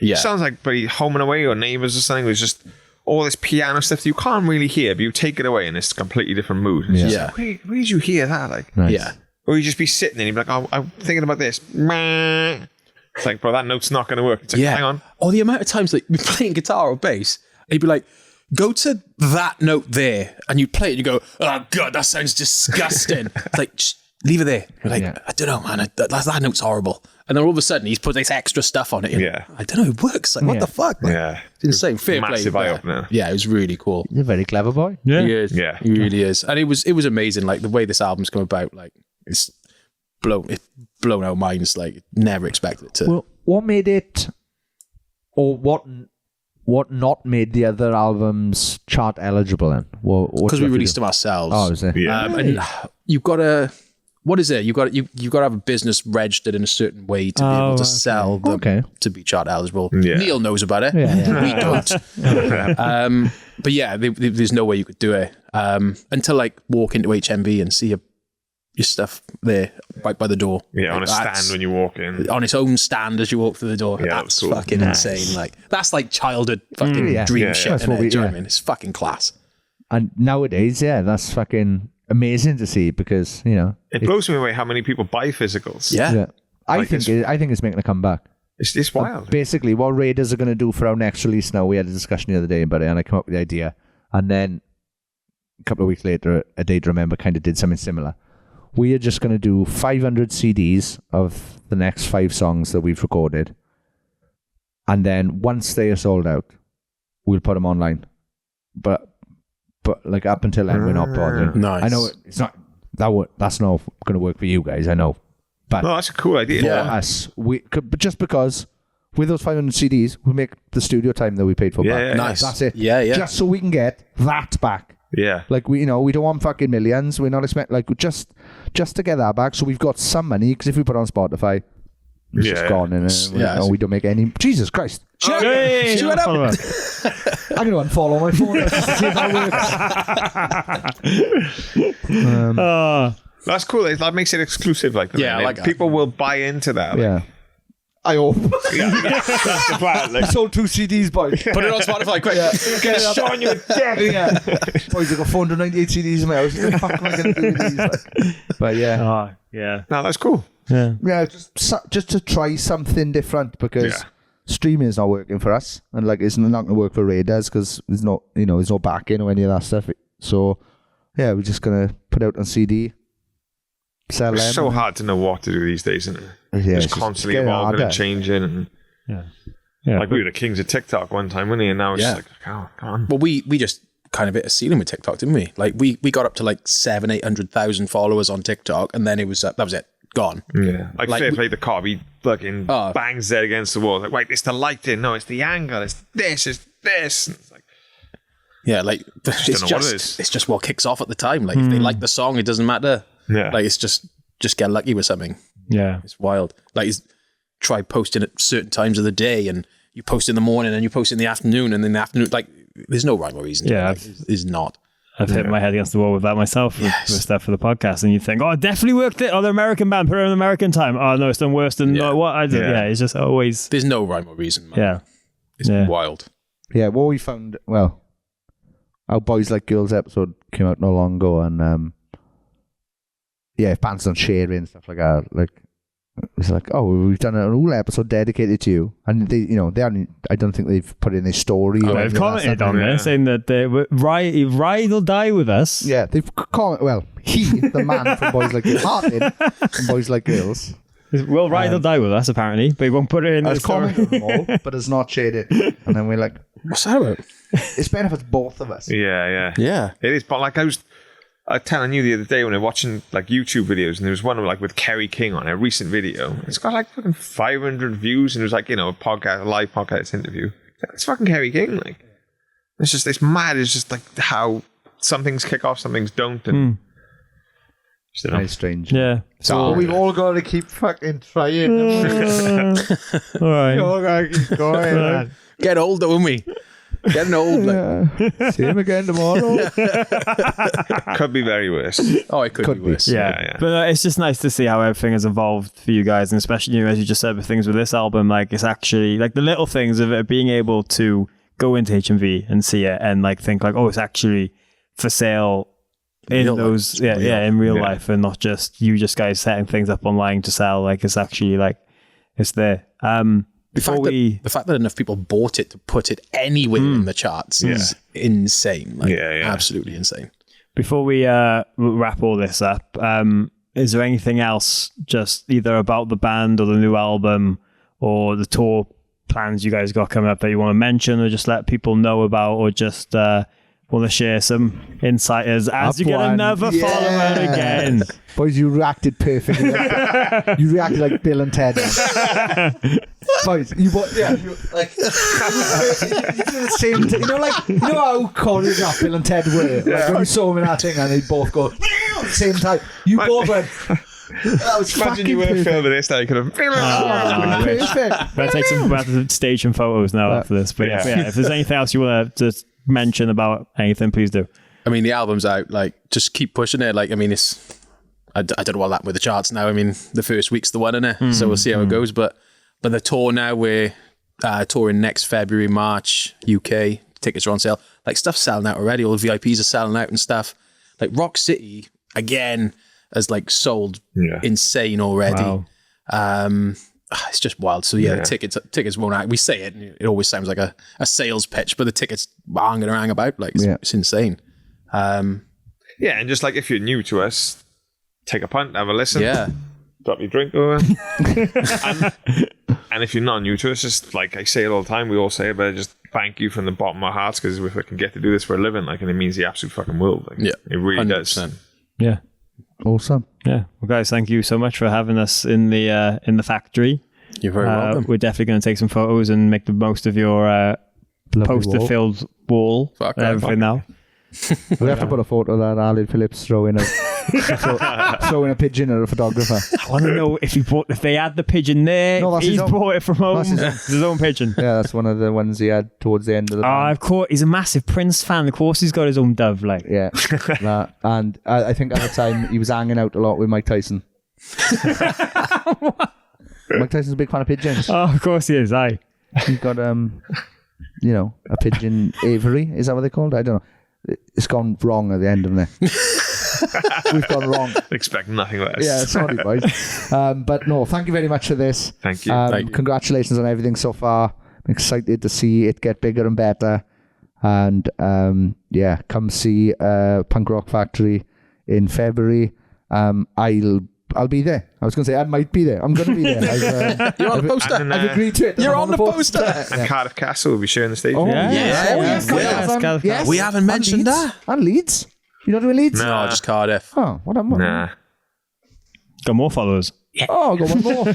Yeah, it sounds like bloody Home and Away or Neighbours or something. It was just all this piano stuff that you can't really hear, but you take it away and it's a completely different mood. It's just Yeah. like, where did you hear that? Like, Nice. yeah. or you just be sitting there and you'd be like, oh, I'm thinking about this. It's like, bro, that note's not going to work. It's like, Yeah. hang on. Or the amount of times like we're playing guitar or bass, and you'd be like, go to that note there, and you play it, and you go, oh God, that sounds disgusting. It's like, just leave it there. You're like, I don't know, man, that note's horrible. And then all of a sudden, he's put this extra stuff on it. Yeah. I don't know, it works. Like, what the fuck? Like, Yeah. it's insane. Fair play. Massive eye-opener. Yeah, it was really cool. You're a very clever boy. Yeah. He is. Yeah. He really is. And it was amazing, like, the way this album's come about, like, it's blown our minds, like, never expected it to. Well, what made it, or what not made the other albums chart eligible then? Because we released them ourselves. Oh, is it? Yeah. And you've got to, what is it? You've got to have a business registered in a certain way to be able to sell them to be chart eligible. Yeah. Neil knows about it. Yeah. We don't. But yeah, there's no way you could do it until like walk into HMV and see your stuff there right by the door. Yeah, like, on a stand when you walk in. On its own stand as you walk through the door. Yeah, that's cool. fucking insane. Like that's like childhood fucking dream Yeah, shit. yeah. That's what Do you know we- what I mean? It's fucking class. And nowadays, that's fucking amazing to see because, you know. It blows me away how many people buy physicals. Yeah. I think it's making a comeback. It's wild. Basically, what Raiders are going to do for our next release now, we had a discussion the other day about it and I came up with the idea. And then a couple of weeks later, A Day to Remember kind of did something similar. We are just going to do 500 CDs of the next 5 songs that we've recorded. And then once they are sold out, we'll put them online. But like up until then, we're not bothering. Nice. I know it's not, that's not going to work for you guys, I know. But No, that's a cool idea. for Yeah. us, but just because with those 500 CDs, we make the studio time that we paid for Yeah, back. yeah, Nice. That's it. Yeah, yeah. Just so we can get that back. Yeah. Like we don't want fucking millions. We're not expecting just to get that back. So we've got some money because if we put it on Spotify, it's Yeah, just yeah. gone and we don't make any. Jesus Christ! Shut Hey, up. follow up. I'm gonna unfollow my phone just to see if that works. That's cool. That makes it exclusive. Like that. Yeah, I like that. People will buy into that. Like, Yeah. I hope. That's the plan. Like, Sold 2 CDs, boys. Put it on Spotify, quick. Get it up. Sean, you're dead. Yeah. Boys, I got 498 CDs in my house. What the fuck am I going to do with these? Like, but yeah. Oh, yeah. No, that's cool. Yeah, just to try something different because streaming is not working for us. And like, it's not going to work for Raiders because there's no, there's no backing or any of that stuff. So yeah, we're just going to put out on CD. Sell It's them. so hard to know what to do these days, isn't it? Yeah, It's constantly getting evolving harder. and changing. And Yeah. like we were the kings of TikTok one time, weren't we? And now it's Yeah. just like, come on. Well, we just kind of hit a ceiling with TikTok, didn't we? Like we got up to like 700,000-800,000 followers on TikTok, and then it was that was it, gone. Yeah. Like Like, fair play the car, he fucking Oh. bangs that against the wall. Like, wait, it's the lighting. No, it's the angle. It's this. It's this. And it's like, Yeah, like it's know what it is. it's just what kicks off at the time. Like if they like the song, it doesn't matter. Yeah. Like it's just get lucky with something. Yeah. It's wild. Like try posting at certain times of the day, and you post in the morning, and you post in the afternoon, and in the afternoon, like there's no rhyme or reason. to it. Yeah. Like, it's not. I've hit my head against the wall with that myself with stuff for the podcast, and you think, oh, it definitely worked it. Oh, the American band put it on American time. Oh no, it's done worse than what I did. Yeah. Yeah, it's just always There's no rhyme or reason, man. yeah. It's Yeah. wild. Yeah, what we found, our Boys Like Girls episode came out not long ago, and if bands don't share it and stuff like that, like it's like, oh, we've done a whole episode dedicated to you, and they haven't. I don't think they've put in a story. or They've anything like that commented stuff. on there saying that they were Ride will die with us. Yeah, they've commented. Well, the man from Boys Like Girls, Martin from Boys Like Girls, Will Ride will die with us apparently, but he won't put it in. has the story. commented them all, but has not shared it. And then we're like, What's that about? it's benefits both of us. yeah. Yeah. It is. But like I was telling you the other day when I was watching like YouTube videos, and there was one like with Kerry King on a recent video. It's got like fucking 500 views, and it was like, a live podcast interview. It's fucking Kerry King. Like, it's mad. It's just like how some things kick off, some things don't. And just, Very strange. Yeah. So we've all got to keep fucking trying. All right. all got to keep going, man. Get older, won't we? Getting old. Like, See him again tomorrow. could be very worse. oh, it could be Could be. worse. Yeah. But it's just nice to see how everything has evolved for you guys, and especially as you just said with things with this album, like it's actually like the little things of it being able to go into HMV and see it and like think like, oh, it's actually for sale in Real those life. in real Yeah. life, and not just you just guys setting things up online to sell. Like it's actually like it's there. The fact that enough people bought it to put it anywhere in the charts is insane. Like, absolutely insane. Before we wrap all this up, is there anything else just either about the band or the new album or the tour plans you guys got coming up that you want to mention or just let people know about, or just want to share some insight as you get another follower again? Boys, you reacted perfectly. You reacted like Bill and Ted. Boys, you did the same thing. You know how choreographed Bill and Ted were? Like when you saw them in that thing and they both go at the same time. You both went... That was imagine you were in a film with this now. You could have. Perfect. We'll have to stage some photos now after this. But yeah, if there's anything else you want to just mention about anything, please do. I mean, the album's out. Like, just keep pushing it. Like, I mean, it's. I don't know what that with the charts now. I mean, the first week's the one, innit? So we'll see how it goes. But the tour now, we're touring next February, March, UK. Tickets are on sale. Like, stuff's selling out already. All the VIPs are selling out and stuff. Like, Rock City again has like sold insane already. Wow. It's just wild. So the tickets won't act. We say it, and it always sounds like a sales pitch, but the tickets aren't going to hang about. Like it's insane. And just like if you're new to us, take a punt, have a listen. Yeah. Drop your drink over. and if you're not new to us, just like I say it all the time, we all say it, but just thank you from the bottom of our hearts, because if we can get to do this for a living, like, and it means the absolute fucking world. Like, it really 100%. Does. Yeah. Awesome. Yeah. Well, guys, thank you so much for having us in the factory. You're very welcome. We're definitely going to take some photos and make the most of your poster-filled wall and everything now. We have to put a photo of that Alan Phillips throwing a pigeon at a photographer. I want to know if they had the pigeon there. No, that's he's brought it from home. His own pigeon. Yeah, that's one of the ones he had towards the end of the band. Of course, he's a massive Prince fan. Of course, he's got his own dove. Like, yeah, and I think at the time he was hanging out a lot with Mike Tyson. Mike Tyson's a big fan of pigeons. Oh, of course he is. Aye, he's got a pigeon aviary. Is that what they called? I don't know. It's gone wrong at the end of it. We've gone wrong. Expect nothing less. Yeah, sorry, boys. But no, thank you very much for this. Thank you. Thank you. Congratulations on everything so far. I'm excited to see it get bigger and better. And come see Punk Rock Factory in February. I'll be there. I was going to say I might be there. I'm going to be there. You're on the poster. I've agreed to it. You're on the poster. And Cardiff Castle will be sharing the stage. Oh, yes. We haven't mentioned that. And Leeds. You're not doing Leeds? No, just Cardiff. Oh, what am I? Nah. Got more followers. Yeah. Oh, got one more.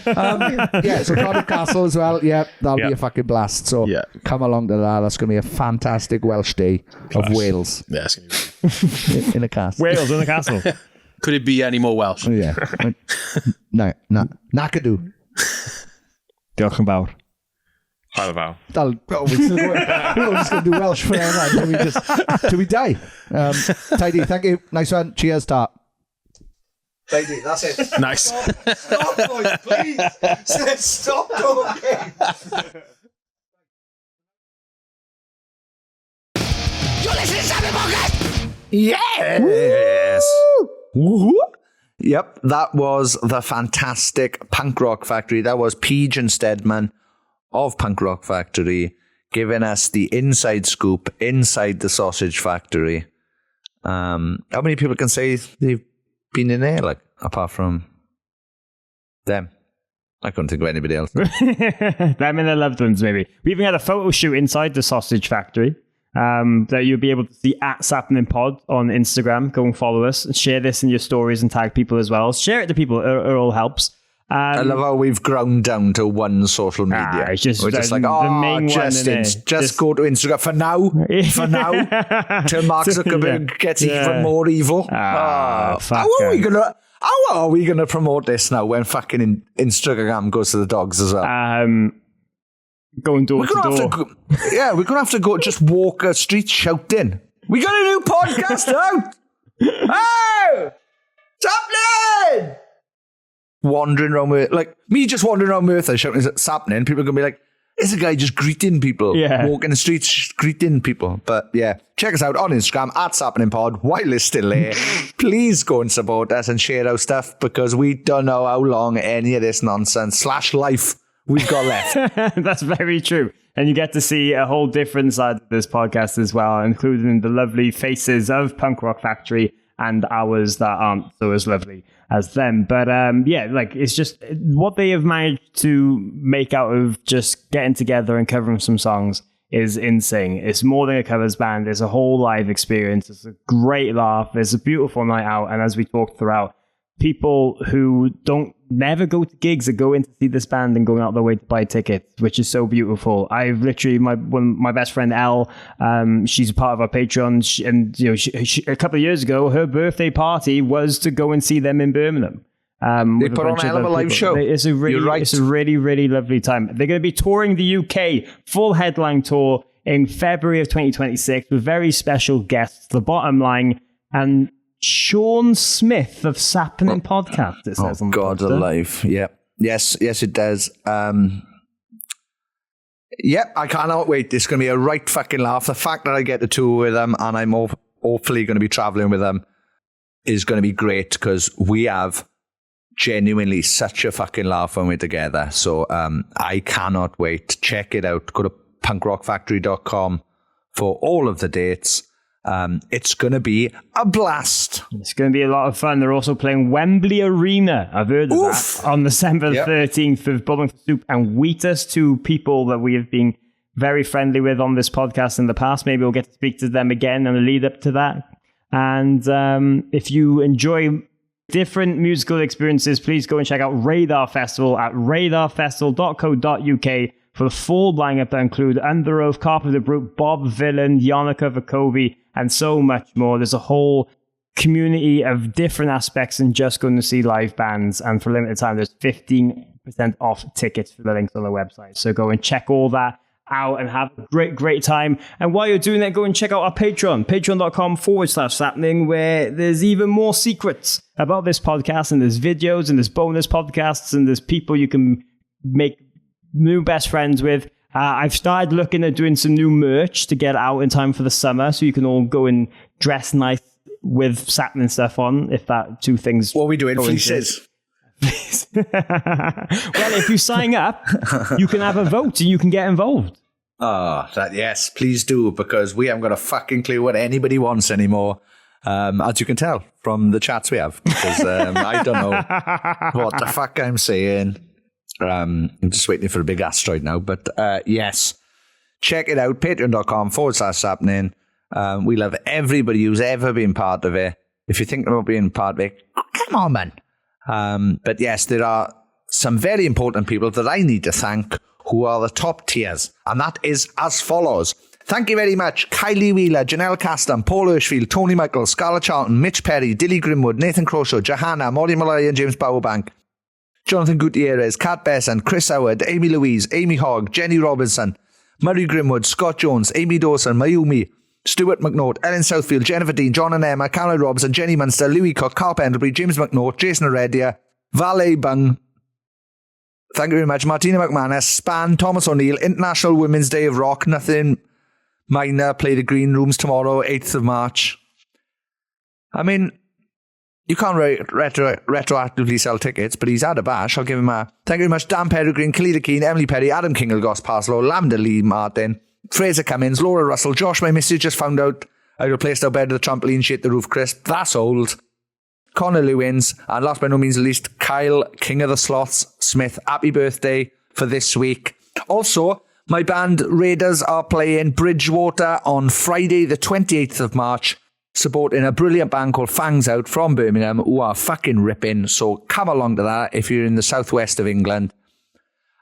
So Cardiff Castle as well. Yeah, that'll be a fucking blast. So come along to that. That's going to be a fantastic Welsh day of Wales. Yeah, it's going to be in a castle. Wales in a castle. Could it be any more Welsh? Yeah. No. Nakadu. Diolch yn fawr. Hwyl. We're just going to do Welsh forever till we die. Tidy, thank you. Nice one. Cheers, Tart. Tidy, that's it. Nice. Stop, boys, please. Stop talking. You're listening to Sappenin Podcast. Yes. Woo. Yep, that was the fantastic Punk Rock Factory. That was Peej and Steadman of Punk Rock Factory giving us the inside scoop inside the sausage factory. How many people can say they've been in there, like, apart from them? I couldn't think of anybody else. Them and their loved ones, maybe. We even had a photo shoot inside the sausage factory that you'll be able to see at Sappenin Pod on Instagram. Go and follow us and share this in your stories and tag people as well. Share it to people. It all helps. I love how we've ground down to one social media. It's just, we're just like, just go to Instagram for now, till Mark Zuckerberg gets even more evil. How are we gonna promote this now when fucking Instagram goes to the dogs as well? Going door to door. We're gonna have to go just walk a street shouting. We got a new podcast out. Oh, Sappenin! Wandering around with, like, me just wandering around Merthyr shouting at Sappenin, people are going to be like, there's a guy just greeting people, walking the streets, greeting people. But yeah, check us out on Instagram at Sappenin Pod while it's still there. Please go and support us and share our stuff, because we don't know how long any of this nonsense / life we've got left. That's very true. And you get to see a whole different side of this podcast as well, including the lovely faces of Punk Rock Factory and ours that aren't so as lovely as them. But it's just what they have managed to make out of just getting together and covering some songs is insane. It's more than a covers band. It's a whole live experience. It's a great laugh. It's a beautiful night out. And as we talked throughout, people who never go to gigs are going to see this band and going out their way to buy tickets, which is so beautiful. I've literally, my best friend Elle, she's a part of our Patreon, she, a couple of years ago, her birthday party was to go and see them in Birmingham. They put on a hell of a live show. It's a really, really lovely time. They're going to be touring the UK, full headline tour in February of 2026 with very special guests. The Bottom Line and Sean Smith of Sappenin podcast. It says on the God poster. alive. Yeah. Yes, it does. I cannot wait. It's going to be a right fucking laugh. The fact that I get to tour with them and I'm hopefully going to be traveling with them is going to be great because we have genuinely such a fucking laugh when we're together. So I cannot wait. Check it out. Go to punkrockfactory.com for all of the dates. It's going to be a blast. It's going to be a lot of fun. They're also playing Wembley Arena. I've heard of that. On December 13th with Bubbling for Soup and Wheatus, two people that we have been very friendly with on this podcast in the past. Maybe we'll get to speak to them again in the lead up to that. And if you enjoy different musical experiences, please go and check out Radar Festival at radarfestival.co.uk for the full lineup that include Under Oath, Carpenter Brute, Bob Villain, Yannicka Vakovi, and so much more. There's a whole community of different aspects than just going to see live bands. And for a limited time, there's 15% off tickets for the links on the website. So go and check all that out and have a great time. And while you're doing that, go and check out our Patreon, patreon.com/Sappenin, where there's even more secrets about this podcast, and there's videos, and there's bonus podcasts, and there's people you can make new best friends with. I've started looking at doing some new merch to get out in time for the summer, so you can all go and dress nice with Sappenin stuff on, if that two things... What are we doing? Fleeces? Well, if you sign up, you can have a vote and you can get involved. Yes, please do, because we haven't got a fucking clue what anybody wants anymore. As you can tell from the chats we have, because I don't know what the fuck I'm saying. I'm just waiting for a big asteroid now, but yes, check it out, patreon.com/Sappenin. We love everybody who's ever been part of it. If you're thinking about being part of it, come on, man. But yes, there are some very important people that I need to thank who are the top tiers, and that is as follows. Thank you very much, Kylie Wheeler, Janelle Caston, Paul Hirschfield, Tony Michael, Scarlett Charlton, Mitch Perry, Dilly Grimwood, Nathan Croshaw, Johanna, Molly Malloy and James Bowerbank, Jonathan Gutierrez, Kat Besson, Chris Howard, Amy Louise, Amy Hogg, Jenny Robinson, Murray Grimwood, Scott Jones, Amy Dawson, Mayumi, Stuart McNaught, Ellen Southfield, Jennifer Dean, John and Emma, Caroline Robinson, Jenny Munster, Louis Cook, Carl Pendlebury, James McNaught, Jason Heredia, Valet Bung, thank you very much, Martina McManus, Span, Thomas O'Neill, International Women's Day of Rock, Nothing Minor, play the Green Rooms tomorrow, 8th of March. I mean, you can't retroactively sell tickets, but he's had a bash. I'll give him a... Thank you very much, Dan Peregrine, Kalida Keane, Emily Perry, Adam Kingle, Goss Parslow, Lambda Lee Martin, Fraser Cummins, Laura Russell, Josh, my missus just found out I replaced our bed with a trampoline, shit the roof crisp. That's old. Connor Lewins, and last but no means least, Kyle, King of the Sloths Smith. Happy birthday for this week. Also, my band Raiders are playing Bridgewater on Friday, the 28th of March, supporting a brilliant band called Fangs Out from Birmingham, who are fucking ripping. So come along to that if you're in the southwest of England.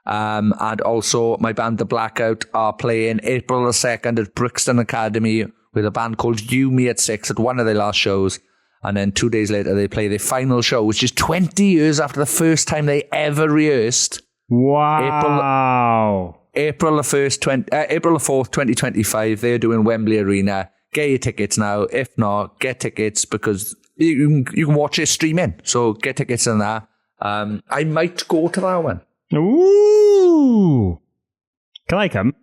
And also, my band The Blackout are playing April the 2nd at Brixton Academy with a band called You Me at 6 at one of their last shows. And then 2 days later, they play their final show, which is 20 years after the first time they ever rehearsed. Wow. April the 4th, 2025. They're doing Wembley Arena. Get your tickets now. If not, get tickets because you can watch it streaming. So get tickets on that. I might go to that one. Ooh. Can I come?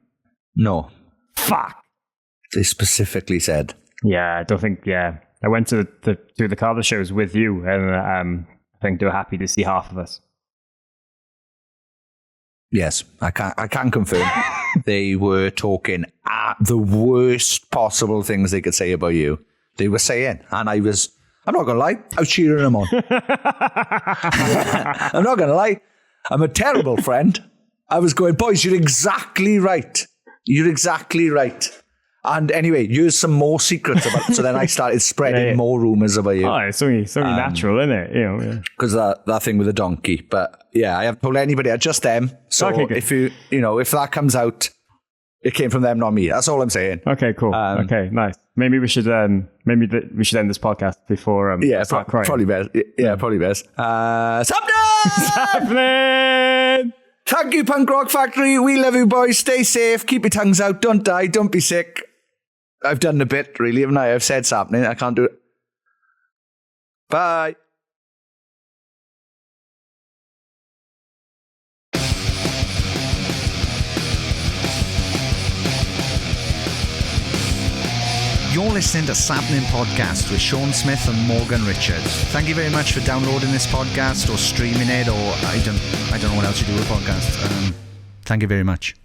No. Fuck. They specifically said. Yeah, I don't think, I went to the Carver shows with you, and I think they were happy to see half of us. Yes, I can confirm. They were talking the worst possible things they could say about you. They were saying, and I'm not going to lie, I was cheering them on. I'm not going to lie, I'm a terrible friend. I was going, boys, you're exactly right. You're exactly right. And anyway, here's some more secrets about it. So then I started spreading more rumors about you. Oh, it's only natural, isn't it? You know, because that thing with the donkey. But yeah, I haven't told anybody, just them. So Okay, if if that comes out, it came from them, not me. That's all I'm saying. Okay, cool. Okay, nice. Maybe we should end this podcast before start crying. Probably best. Yeah, probably best. Sappenin! Thank you, Punk Rock Factory. We love you, boys. Stay safe. Keep your tongues out. Don't die. Don't be sick. I've done a bit, really, haven't I? I've said Sappenin. I can't do it. Bye. You're listening to Sappenin Podcast with Sean Smith and Morgan Richards. Thank you very much for downloading this podcast or streaming it, or I don't know what else you do with podcasts. Thank you very much.